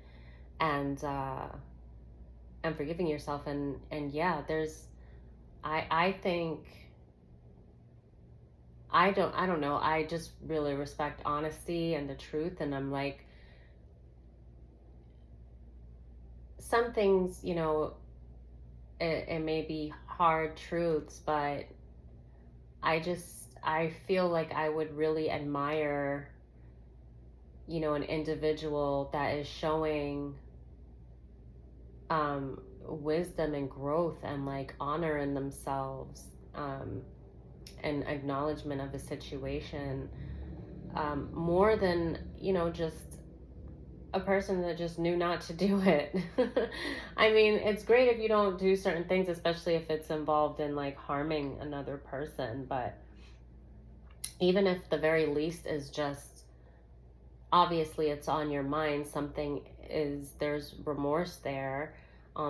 A: and and forgiving yourself. And yeah, there's I think I don't know, I just really respect honesty and the truth, and I'm like, some things, it may be hard truths, but I feel like I would really admire, an individual that is showing wisdom and growth and like honor in themselves, and acknowledgement of a situation, more than, just a person that just knew not to do it. I mean, it's great if you don't do certain things, especially if it's involved in like harming another person, but even if the very least is just, obviously it's on your mind, something is, there's remorse there,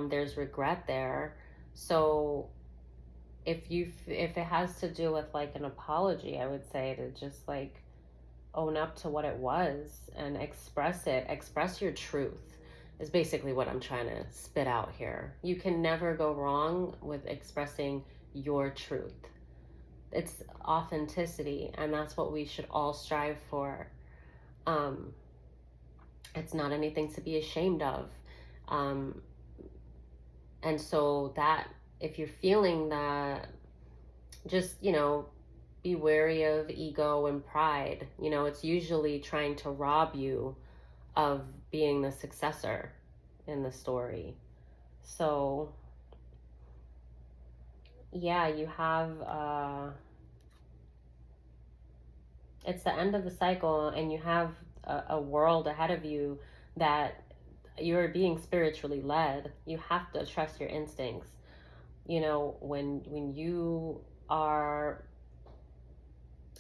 A: there's regret there. So if it has to do with like an apology, I would say to just like own up to what it was and express your truth, is basically what I'm trying to spit out here. You can never go wrong with expressing your truth. It's authenticity, and that's what we should all strive for. um it's not anything to be ashamed of. um and so that, if you're feeling that, just, be wary of ego and pride. It's usually trying to rob you of being the successor in the story. So, yeah, you have, it's the end of the cycle, and you have a world ahead of you that you're being spiritually led. You have to trust your instincts. When you are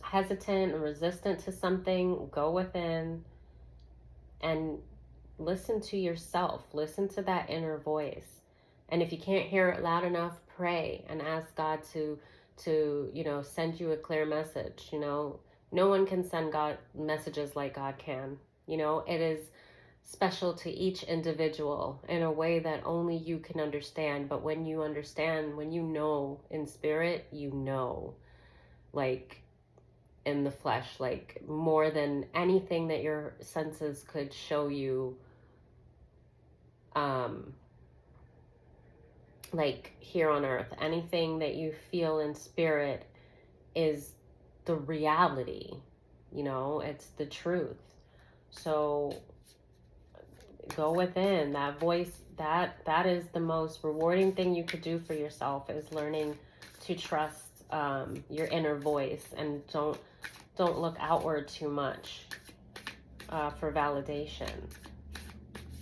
A: hesitant and resistant to something, go within and listen to yourself. Listen to that inner voice. And if you can't hear it loud enough, pray and ask God to send you a clear message. No one can send God messages like God can. It is special to each individual in a way that only you can understand. But when you understand, when you know in spirit, like in the flesh, like more than anything that your senses could show you, um like here on earth. Anything that you feel in spirit is the reality. It's the truth. So go within that voice. That is the most rewarding thing you could do for yourself, is learning to trust, your inner voice, and don't look outward too much, for validation,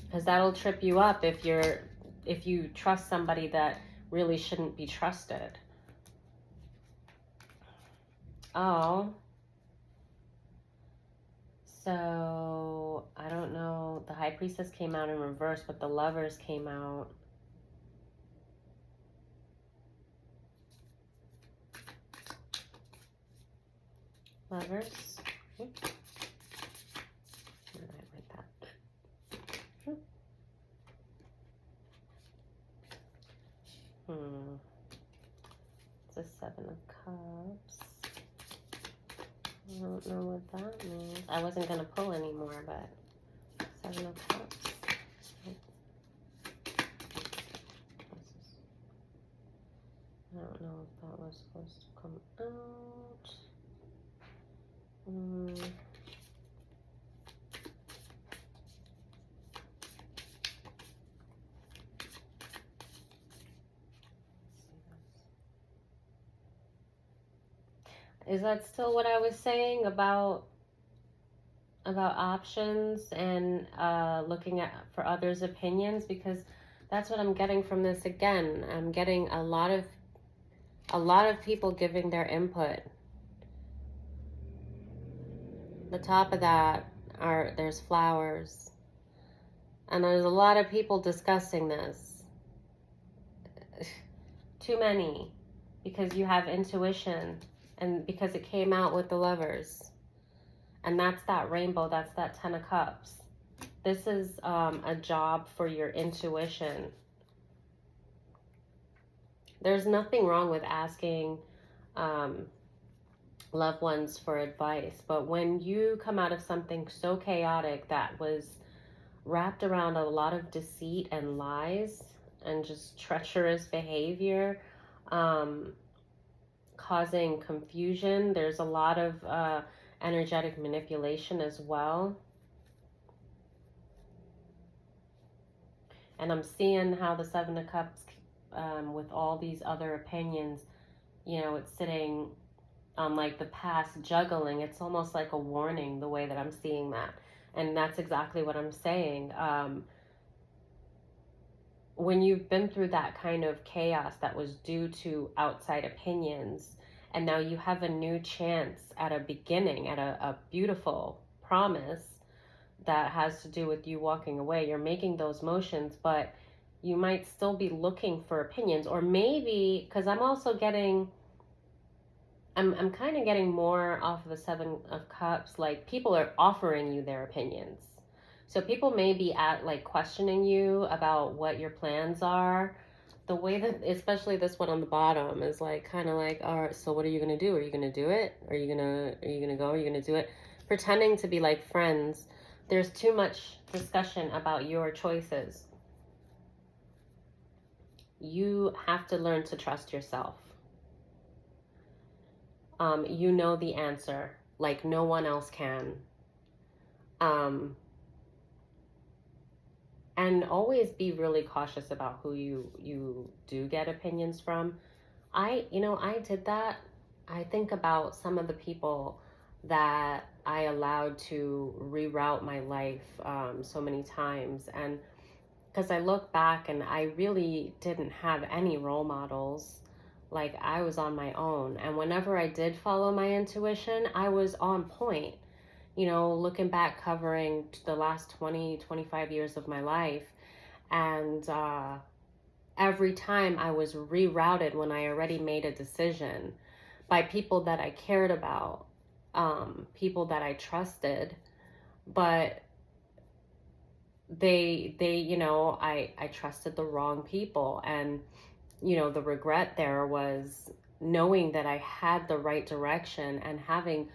A: because that'll trip you up if you trust somebody that really shouldn't be trusted. Oh, so I don't know. The High Priestess came out in reverse, but the Lovers came out. Lovers. Oops. Where did I write that? the Seven of Cups. I don't know what that means. I wasn't going to pull anymore, but Seven of Cups. I don't know if that was supposed to come out. Is that still what I was saying about options and looking at for others' opinions? Because that's what I'm getting from this again. I'm getting a lot of people giving their input. The top of that there's flowers. And there's a lot of people discussing this. Too many. Because you have intuition. And because it came out with the Lovers. And that's that rainbow. That's that 10 of Cups. This is a job for your intuition. There's nothing wrong with asking loved ones for advice. But when you come out of something so chaotic that was wrapped around a lot of deceit and lies and just treacherous behavior, causing confusion, there's a lot of energetic manipulation as well. And I'm seeing how the Seven of Cups, with all these other opinions, you know, it's sitting on like the past juggling. It's almost like a warning, the way that I'm seeing that. And that's exactly what I'm saying. When you've been through that kind of chaos that was due to outside opinions, and now you have a new chance at a beginning, at a beautiful promise that has to do with you walking away. You're making those motions, but you might still be looking for opinions. Or maybe, because I'm also getting, I'm kind of getting more off of the Seven of Cups, like people are offering you their opinions. So people may be questioning you about what your plans are. The way that, especially this one on the bottom, is like kind of like, all right, so what are you gonna do? Are you gonna do it? Are you gonna go? Are you gonna do it? Pretending to be like friends. There's too much discussion about your choices. You have to learn to trust yourself. You know the answer like no one else can. And always be really cautious about who you do get opinions from. I did that. I think about some of the people that I allowed to reroute my life so many times. And because I look back and I really didn't have any role models. Like, I was on my own. And whenever I did follow my intuition, I was on point. You know, looking back, covering the last 20, 25 years of my life. And every time I was rerouted when I already made a decision by people that I cared about, people that I trusted, but they I trusted the wrong people. And the regret there was knowing that I had the right direction and having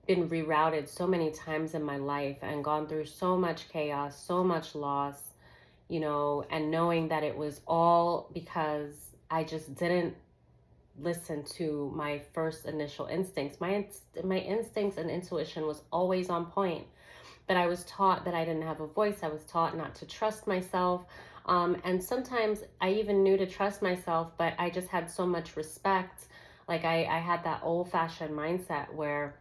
A: been rerouted so many times in my life and gone through so much chaos, so much loss, and knowing that it was all because I just didn't listen to my first initial instincts. My instincts and intuition was always on point. But I was taught that I didn't have a voice. I was taught not to trust myself. And sometimes I even knew to trust myself, but I just had so much respect. Like I had that old-fashioned mindset where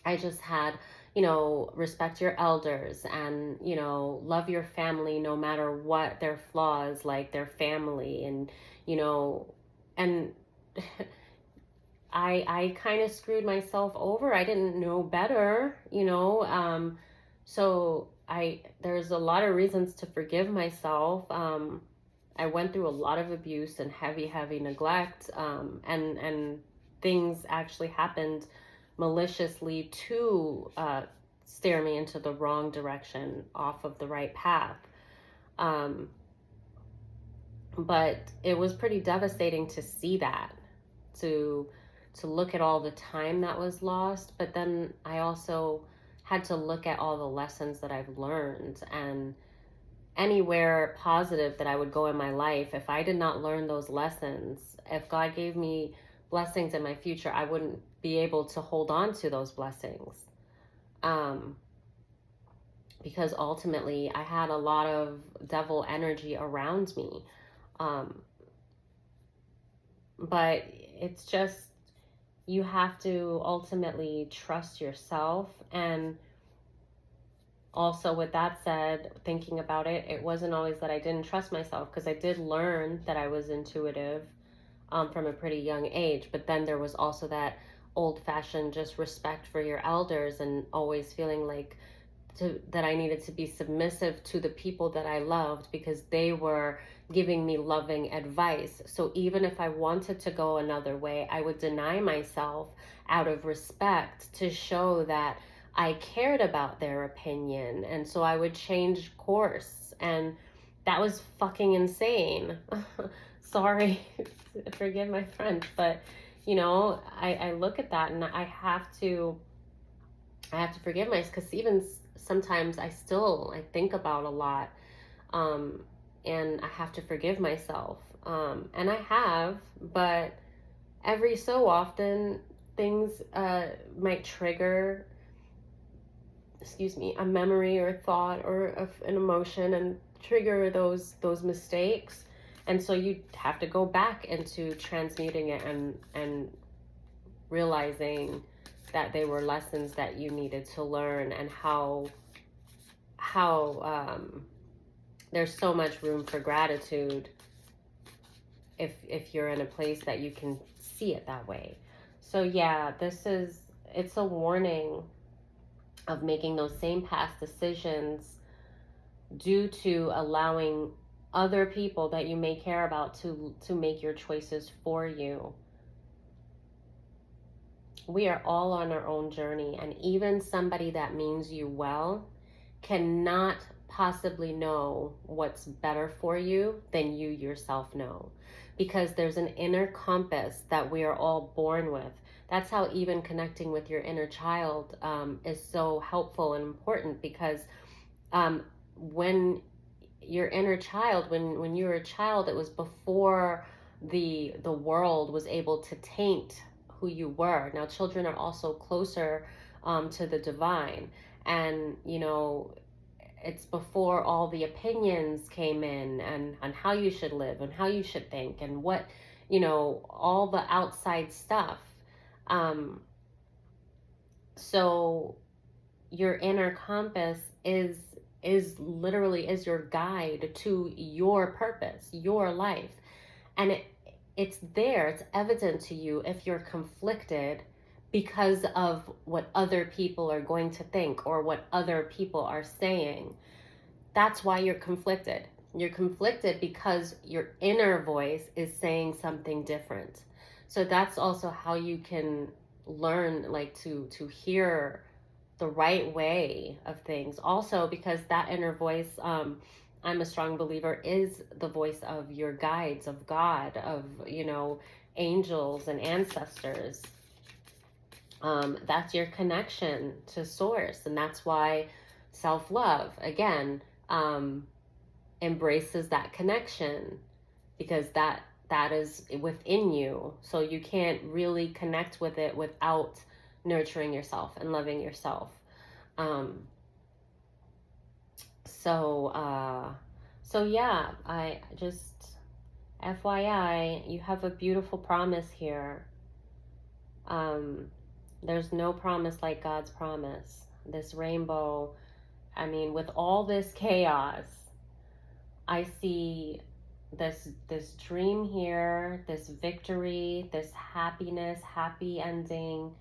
A: I just had, respect your elders and, love your family no matter what their flaws, like their family. And, and I kind of screwed myself over. I didn't know better, so there's a lot of reasons to forgive myself. I went through a lot of abuse and heavy neglect, and things actually happened maliciously to steer me into the wrong direction, off of the right path. But it was pretty devastating to see that, to look at all the time that was lost, but then I also had to look at all the lessons that I've learned, and anywhere positive that I would go in my life, if I did not learn those lessons, if God gave me blessings in my future, I wouldn't be able to hold on to those blessings. Because ultimately I had a lot of devil energy around me. But it's just, you have to ultimately trust yourself. And also, with that said, thinking about it, it wasn't always that I didn't trust myself, because I did learn that I was intuitive from a pretty young age. But then there was also that old-fashioned just respect for your elders, and always feeling like that I needed to be submissive to the people that I loved, because they were giving me loving advice. So even if I wanted to go another way, I would deny myself out of respect to show that I cared about their opinion. And so I would change course. And that was fucking insane. Sorry, forgive my French, but I look at that and I have to forgive myself, because even sometimes I think about a lot, and I have to forgive myself, and I have, but every so often things might trigger, a memory or thought or an emotion, and trigger those mistakes, and so you have to go back into transmuting it and realizing that they were lessons that you needed to learn, and how there's so much room for gratitude if you're in a place that you can see it that way. So yeah, it's a warning of making those same past decisions due to allowing other people that you may care about to make your choices for you. We are all on our own journey, and even somebody that means you well cannot possibly know what's better for you than you yourself know, because there's an inner compass that we are all born with. That's how even connecting with your inner child is so helpful and important, because when your inner child, when you were a child, it was before the world was able to taint who you were. Now children are also closer to the divine, and it's before all the opinions came in, and on how you should live and how you should think, and what all the outside stuff. So your inner compass is literally your guide to your purpose, your life. And it's there, it's evident to you if you're conflicted because of what other people are going to think or what other people are saying. That's why you're conflicted. You're conflicted because your inner voice is saying something different. So that's also how you can learn, like, to hear the right way of things. Also, because that inner voice, I'm a strong believer, is the voice of your guides, of God, of angels and ancestors. That's your connection to source, and that's why self-love, again, embraces that connection, because that is within you. So you can't really connect with it without nurturing yourself and loving yourself. So yeah, I just, FYI, you have a beautiful promise here. There's no promise like God's promise. This rainbow, I mean, with all this chaos, I see this dream here, this victory, this happiness, happy ending.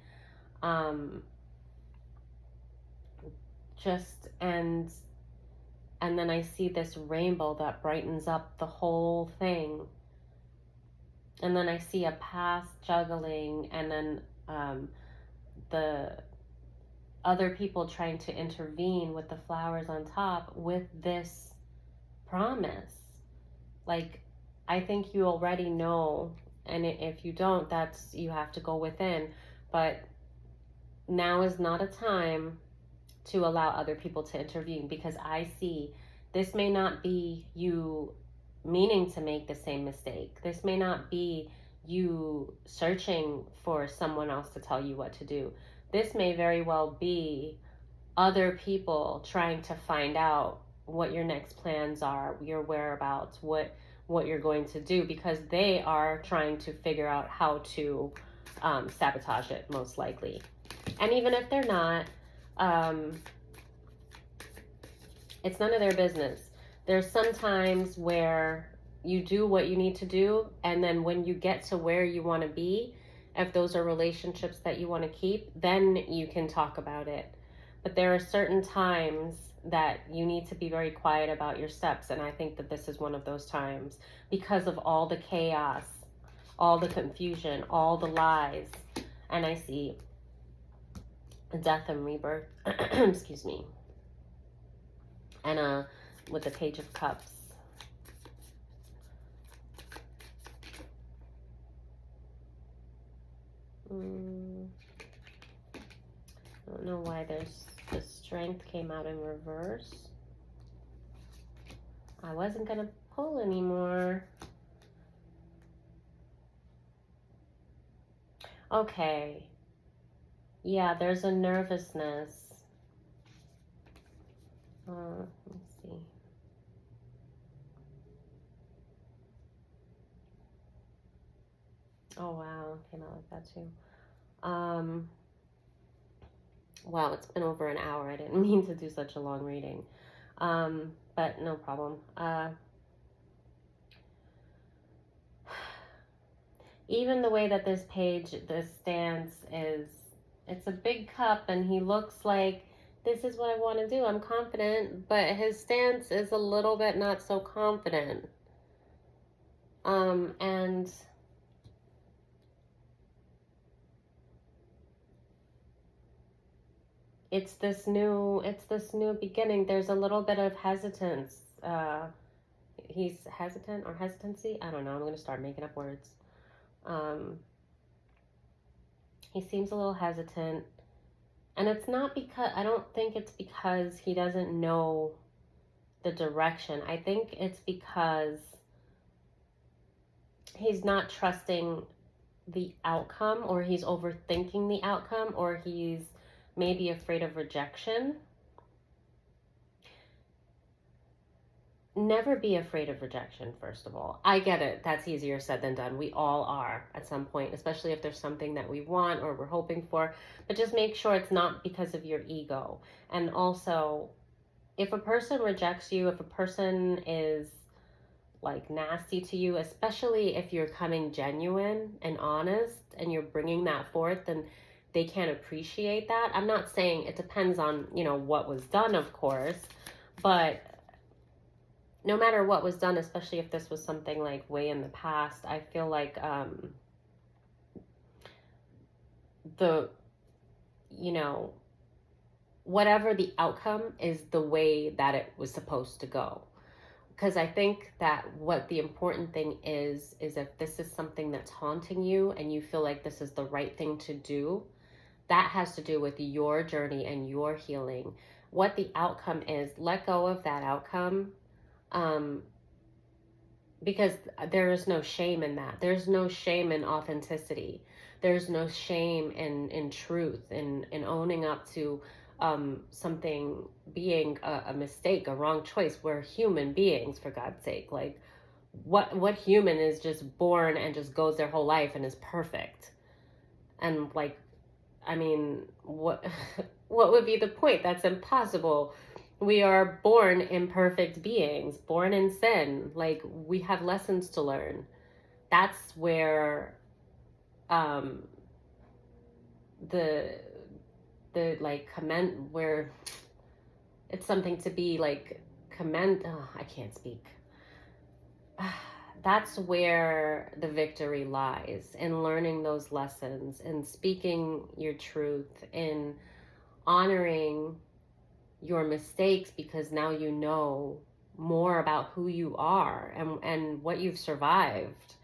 A: Just ends, and then I see this rainbow that brightens up the whole thing. And then I see a past juggling, and then the other people trying to intervene with the flowers on top with this promise. Like, I think you already know, And if you don't, that's, you have to go within. But now is not a time to allow other people to intervene, because I see this may not be you meaning to make the same mistake. This may not be you searching for someone else to tell you what to do. This may very well be other people trying to find out what your next plans are, your whereabouts, what you're going to do, because they are trying to figure out how to sabotage it, most likely. And even if they're not, it's none of their business. There's some times where you do what you need to do, and then when you get to where you want to be, if those are relationships that you want to keep, then you can talk about it. But there are certain times that you need to be very quiet about your steps, and I think that this is one of those times, because of all the chaos, all the confusion, all the lies. And I see death and rebirth. Excuse me. And with the Page of Cups. I don't know why there's the Strength came out in reverse. I wasn't gonna pull anymore. Okay. Yeah, there's a nervousness. Let's see. Oh wow, came out like that too. Wow, it's been over an hour. I didn't mean to do such a long reading. But no problem. Even the way that this stance is, it's a big cup, and he looks like, this is what I want to do, I'm confident, but his stance is a little bit not so confident. And it's this new beginning. There's a little bit of hesitance. He's hesitant or hesitancy. I don't know. I'm going to start making up words. He seems a little hesitant. And it's not because, I don't think it's because he doesn't know the direction. I think it's because he's not trusting the outcome, or he's overthinking the outcome, or he's maybe afraid of rejection. Never be afraid of rejection, first of all. I get it. That's easier said than done. We all are at some point, especially if there's something that we want or we're hoping for. But just make sure it's not because of your ego. And also, if a person rejects you, if a person is like nasty to you, especially if you're coming genuine and honest and you're bringing that forth, then they can't appreciate that. I'm not saying, it depends on, what was done, of course, but no matter what was done, especially if this was something like way in the past, I feel like whatever the outcome is, the way that it was supposed to go. Because I think that what the important thing is if this is something that's haunting you and you feel like this is the right thing to do, that has to do with your journey and your healing. What the outcome is, let go of that outcome. Because there is no shame in that. There's no shame in authenticity. There's no shame in truth, in owning up to something being a mistake, a wrong choice. We're human beings, for God's sake. Like, what human is just born and just goes their whole life and is perfect? And like, I mean, what what would be the point? That's impossible. We are born imperfect beings, born in sin. Like, we have lessons to learn. That's where the like commend, where it's something to be like I can't speak. That's where the victory lies, in learning those lessons, in speaking your truth, in honoring your mistakes, because now you know more about who you are and what you've survived.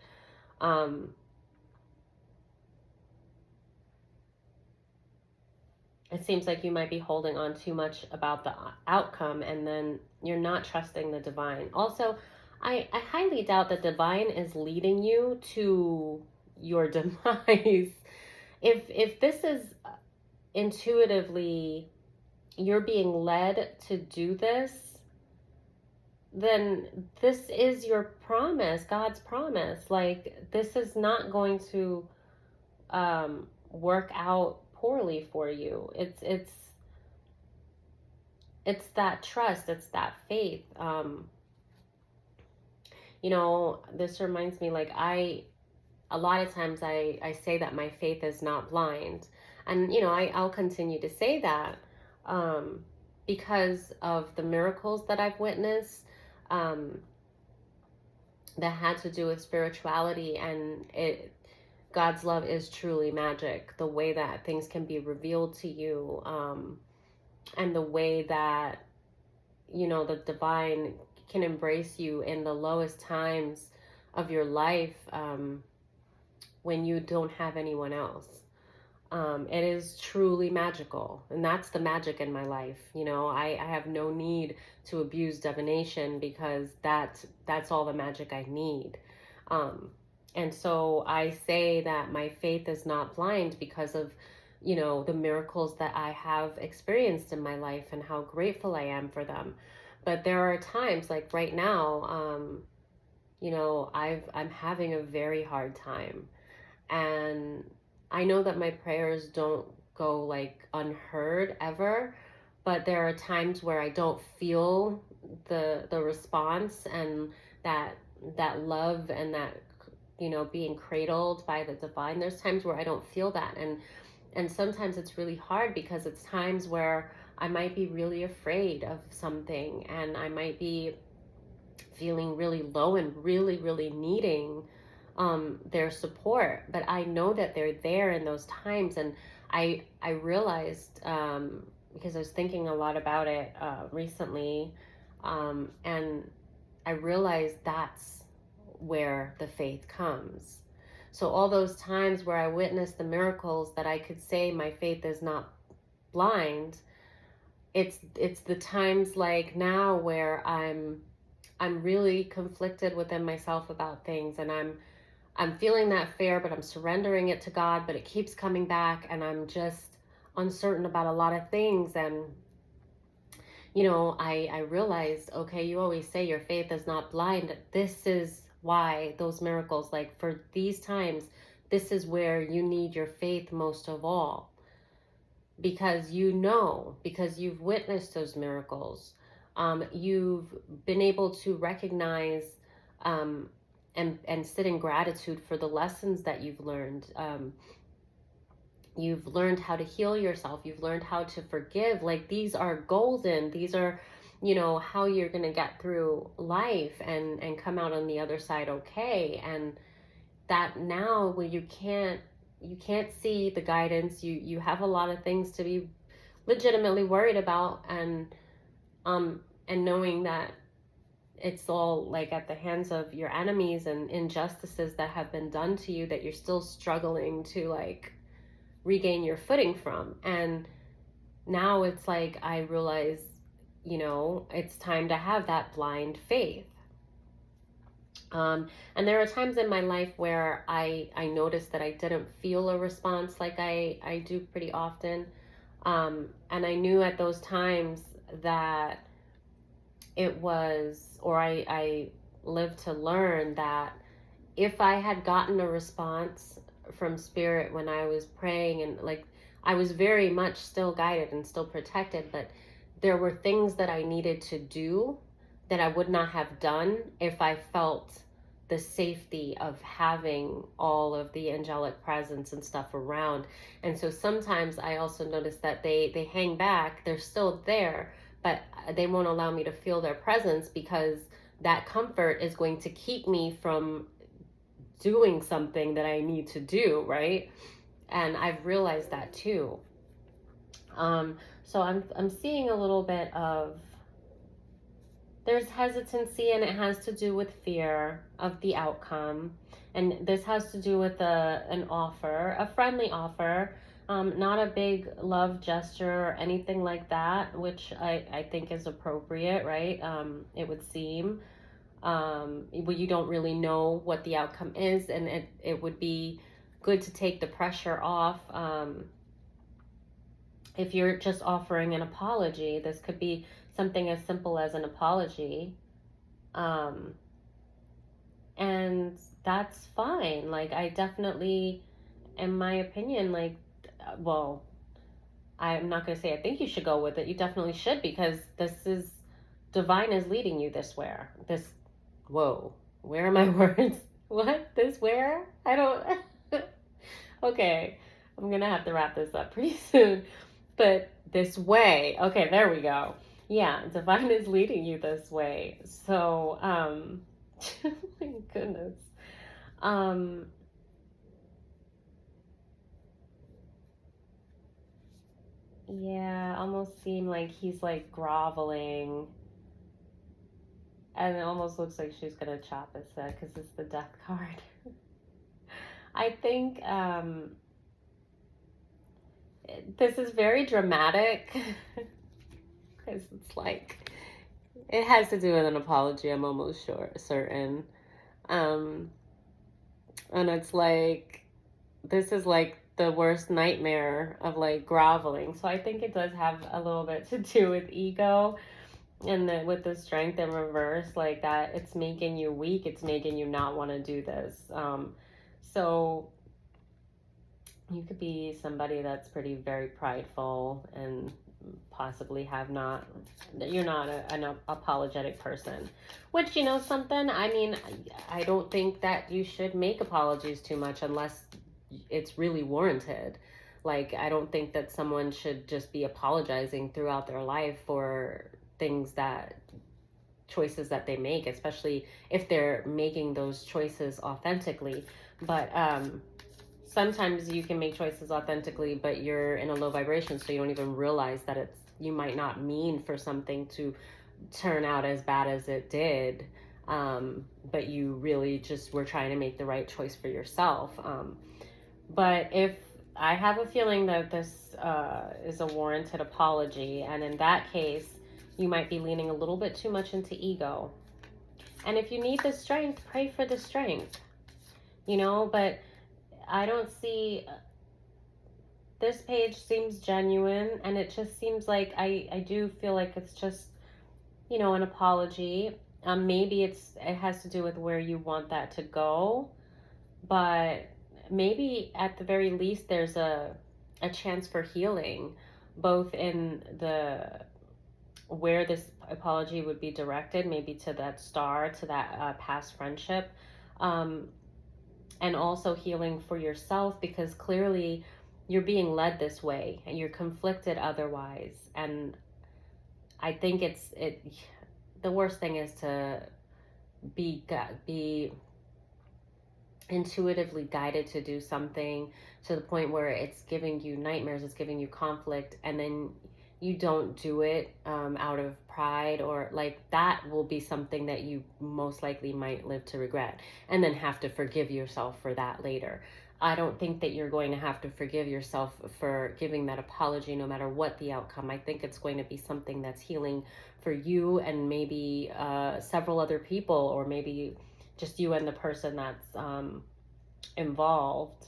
A: it seems like you might be holding on too much about the outcome, and then you're not trusting the divine. Also, I highly doubt that divine is leading you to your demise. If this is intuitively you're being led to do this, then this is your promise, God's promise. Like, this is not going to work out poorly for you. It's that trust, it's that faith. This reminds me, like, a lot of times I say that my faith is not blind. And, I'll continue to say that because of the miracles that I've witnessed that had to do with spirituality. And God's love is truly magic. The way that things can be revealed to you, and the way that, the divine can embrace you in the lowest times of your life, when you don't have anyone else. It is truly magical, and that's the magic in my life. I have no need to abuse divination, because that's all the magic I need. And so I say that my faith is not blind because of, the miracles that I have experienced in my life and how grateful I am for them. But there are times, like right now, I'm having a very hard time. And I know that my prayers don't go like unheard ever, but there are times where I don't feel the response, and that love, and that, being cradled by the divine. There's times where I don't feel that, and sometimes it's really hard, because it's times where I might be really afraid of something, and I might be feeling really low and really, really needing their support. But I know that they're there in those times. And I realized, because I was thinking a lot about it recently, and I realized that's where the faith comes. So all those times where I witnessed the miracles that I could say my faith is not blind, it's the times like now where I'm really conflicted within myself about things, and I'm feeling that fear, but I'm surrendering it to God, but it keeps coming back, and I'm just uncertain about a lot of things. And I realized, okay, you always say your faith is not blind. This is why those miracles, like for these times, this is where you need your faith most of all, because because you've witnessed those miracles. You've been able to recognize and sit in gratitude for the lessons that you've learned. You've learned how to heal yourself. You've learned how to forgive. Like, these are golden. These are, how you're going to get through life and come out on the other side okay. And that now, when you can't see the guidance, you have a lot of things to be legitimately worried about, and knowing that it's all like at the hands of your enemies and injustices that have been done to you, that you're still struggling to like regain your footing from. And now it's like I realize, it's time to have that blind faith. And there are times in my life where I noticed that I didn't feel a response like I do pretty often. And I knew at those times that it was, or I lived to learn that if I had gotten a response from spirit when I was praying, and like I was very much still guided and still protected, but there were things that I needed to do that I would not have done if I felt the safety of having all of the angelic presence and stuff around. And so sometimes I also notice that they hang back, they're still there, but they won't allow me to feel their presence, because that comfort is going to keep me from doing something that I need to do, right? And I've realized that too. So I'm seeing a little bit of, there's hesitancy, and it has to do with fear of the outcome. And this has to do with an offer, a friendly offer, Not a big love gesture or anything like that, which I think is appropriate, right? It would seem. Well, you don't really know what the outcome is, and it would be good to take the pressure off. If you're just offering an apology, this could be something as simple as an apology. Um, and that's fine. Like, I definitely, in my opinion, like, well, I'm not going to say I think you should go with it. You definitely should, because this is divine is leading you this where. This, whoa, where are my words? What? This where? I don't. Okay, I'm going to have to wrap this up pretty soon. But this way. Okay, there we go. Yeah, divine is leading you this way. So, oh my goodness. Um, yeah, almost seem like he's like groveling, and it almost looks like she's gonna chop his head because it's the death card. I think this is very dramatic because it's like it has to do with an apology. I'm almost certain, um, and it's like this is like the worst nightmare of like groveling. So I think it does have a little bit to do with ego, and then with the strength in reverse, like that, it's making you weak. It's making you not want to do this. So you could be somebody that's pretty very prideful and possibly have not, you're not an apologetic person, which, you know something, I mean, I don't think that you should make apologies too much unless it's really warranted. Like, I don't think that someone should just be apologizing throughout their life for things that choices that they make, especially if they're making those choices authentically. But sometimes you can make choices authentically, but you're in a low vibration, so you don't even realize that it's, you might not mean for something to turn out as bad as it did. But you really just were trying to make the right choice for yourself. But if I have a feeling that this is a warranted apology, and in that case, you might be leaning a little bit too much into ego. And if you need the strength, pray for the strength, you know, but I don't see, this page seems genuine, and it just seems like I do feel like it's just, you know, an apology. Maybe it has to do with where you want that to go, but maybe at the very least there's a chance for healing, both in the where this apology would be directed, maybe to that star, to that past friendship, um, and also healing for yourself, because clearly you're being led this way and you're conflicted otherwise. And I think the worst thing is to be intuitively guided to do something to the point where it's giving you nightmares, it's giving you conflict, and then you don't do it out of pride, or like that will be something that you most likely might live to regret and then have to forgive yourself for that later. I don't think that you're going to have to forgive yourself for giving that apology no matter what the outcome. I think it's going to be something that's healing for you and maybe several other people, or maybe just you and the person that's involved.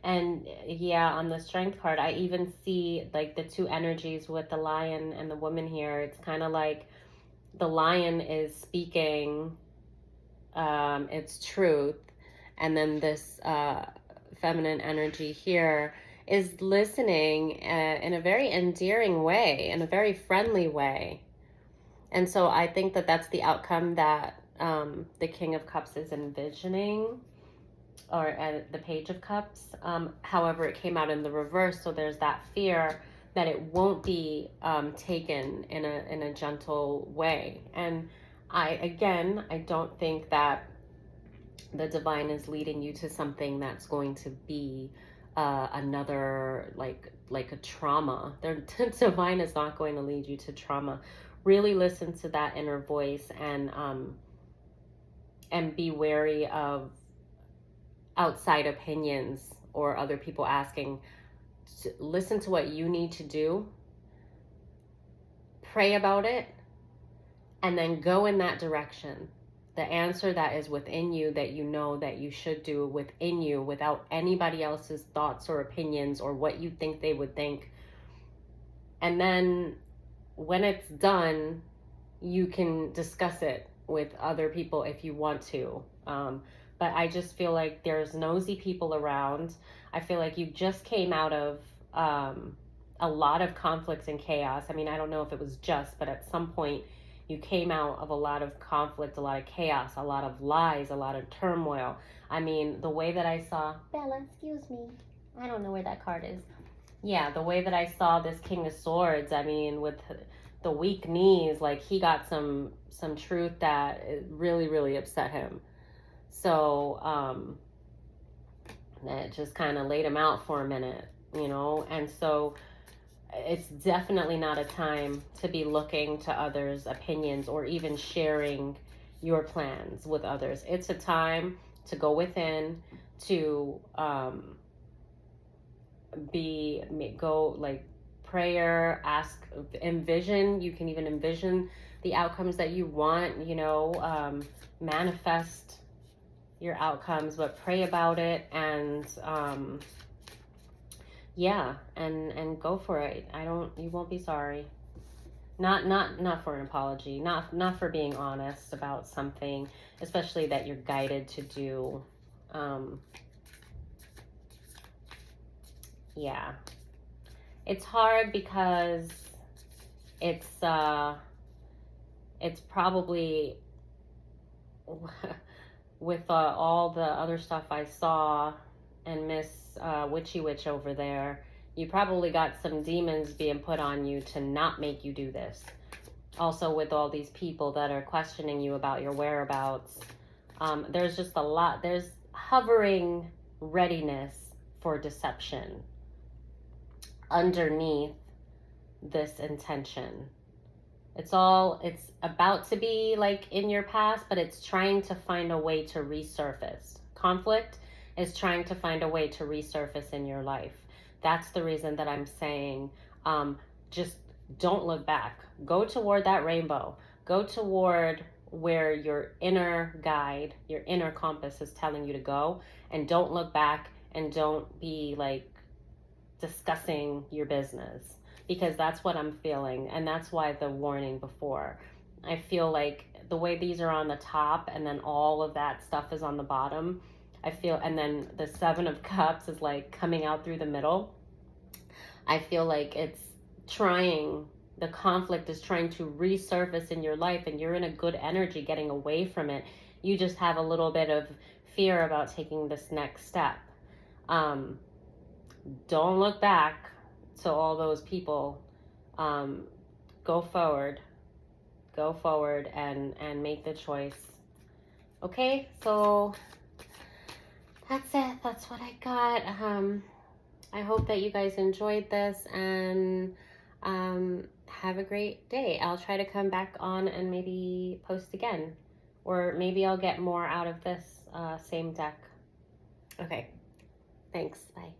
A: And yeah, on the strength card, I even see like the two energies with the lion and the woman here. It's kind of like the lion is speaking its truth, and then this feminine energy here is listening in a very endearing way, in a very friendly way. And so I think that that's the outcome that the King of Cups is envisioning, or the Page of Cups. However, it came out in the reverse, so there's that fear that it won't be taken in a gentle way. And I don't think that the divine is leading you to something that's going to be another like a trauma. The divine is not going to lead you to trauma. Really listen to that inner voice, and be wary of outside opinions or other people asking. Listen to what you need to do, pray about it, and then go in that direction. The answer that is within you, that you know that you should do within you, without anybody else's thoughts or opinions or what you think they would think. And then when it's done, you can discuss it with other people if you want to. But I just feel like there's nosy people around. I feel like you just came out of a lot of conflicts and chaos. I mean, I don't know if it was just, but at some point you came out of a lot of conflict, a lot of chaos, a lot of lies, a lot of turmoil. I mean, the way that I saw, Bella, excuse me, I don't know where that card is. Yeah, the way that I saw this King of Swords, I mean, with the weak knees, like he got some truth that really, really upset him. So it just kind of laid him out for a minute, you know. And so it's definitely not a time to be looking to others' opinions or even sharing your plans with others. It's a time to go within, to go like prayer, ask, envision. You can even envision the outcomes that you want, you know, manifest your outcomes, but pray about it, and yeah, and go for it. You won't be sorry. Not for an apology, not for being honest about something, especially that you're guided to do. Yeah, it's hard because it's probably with all the other stuff I saw and Miss Witchy Witch over there, you probably got some demons being put on you to not make you do this. Also, with all these people that are questioning you about your whereabouts, there's just a lot. There's hovering readiness for deception underneath this intention. It's about to be like in your past, but it's trying to find a way to resurface. Conflict is trying to find a way to resurface in your life. That's the reason that I'm saying, just don't look back. Go toward that rainbow. Go toward where your inner guide, your inner compass is telling you to go, and don't look back, and don't be like discussing your business, because that's what I'm feeling. And that's why the warning before. I feel like the way these are on the top and then all of that stuff is on the bottom, I feel, and then the 7 of Cups is like coming out through the middle. I feel like the conflict is trying to resurface in your life, and you're in a good energy getting away from it. You just have a little bit of fear about taking this next step. Don't look back to all those people. Go forward and make the choice. Okay, so that's it. That's what I got. I hope that you guys enjoyed this, and have a great day. I'll try to come back on and maybe post again, or maybe I'll get more out of this same deck. Okay, thanks. Bye.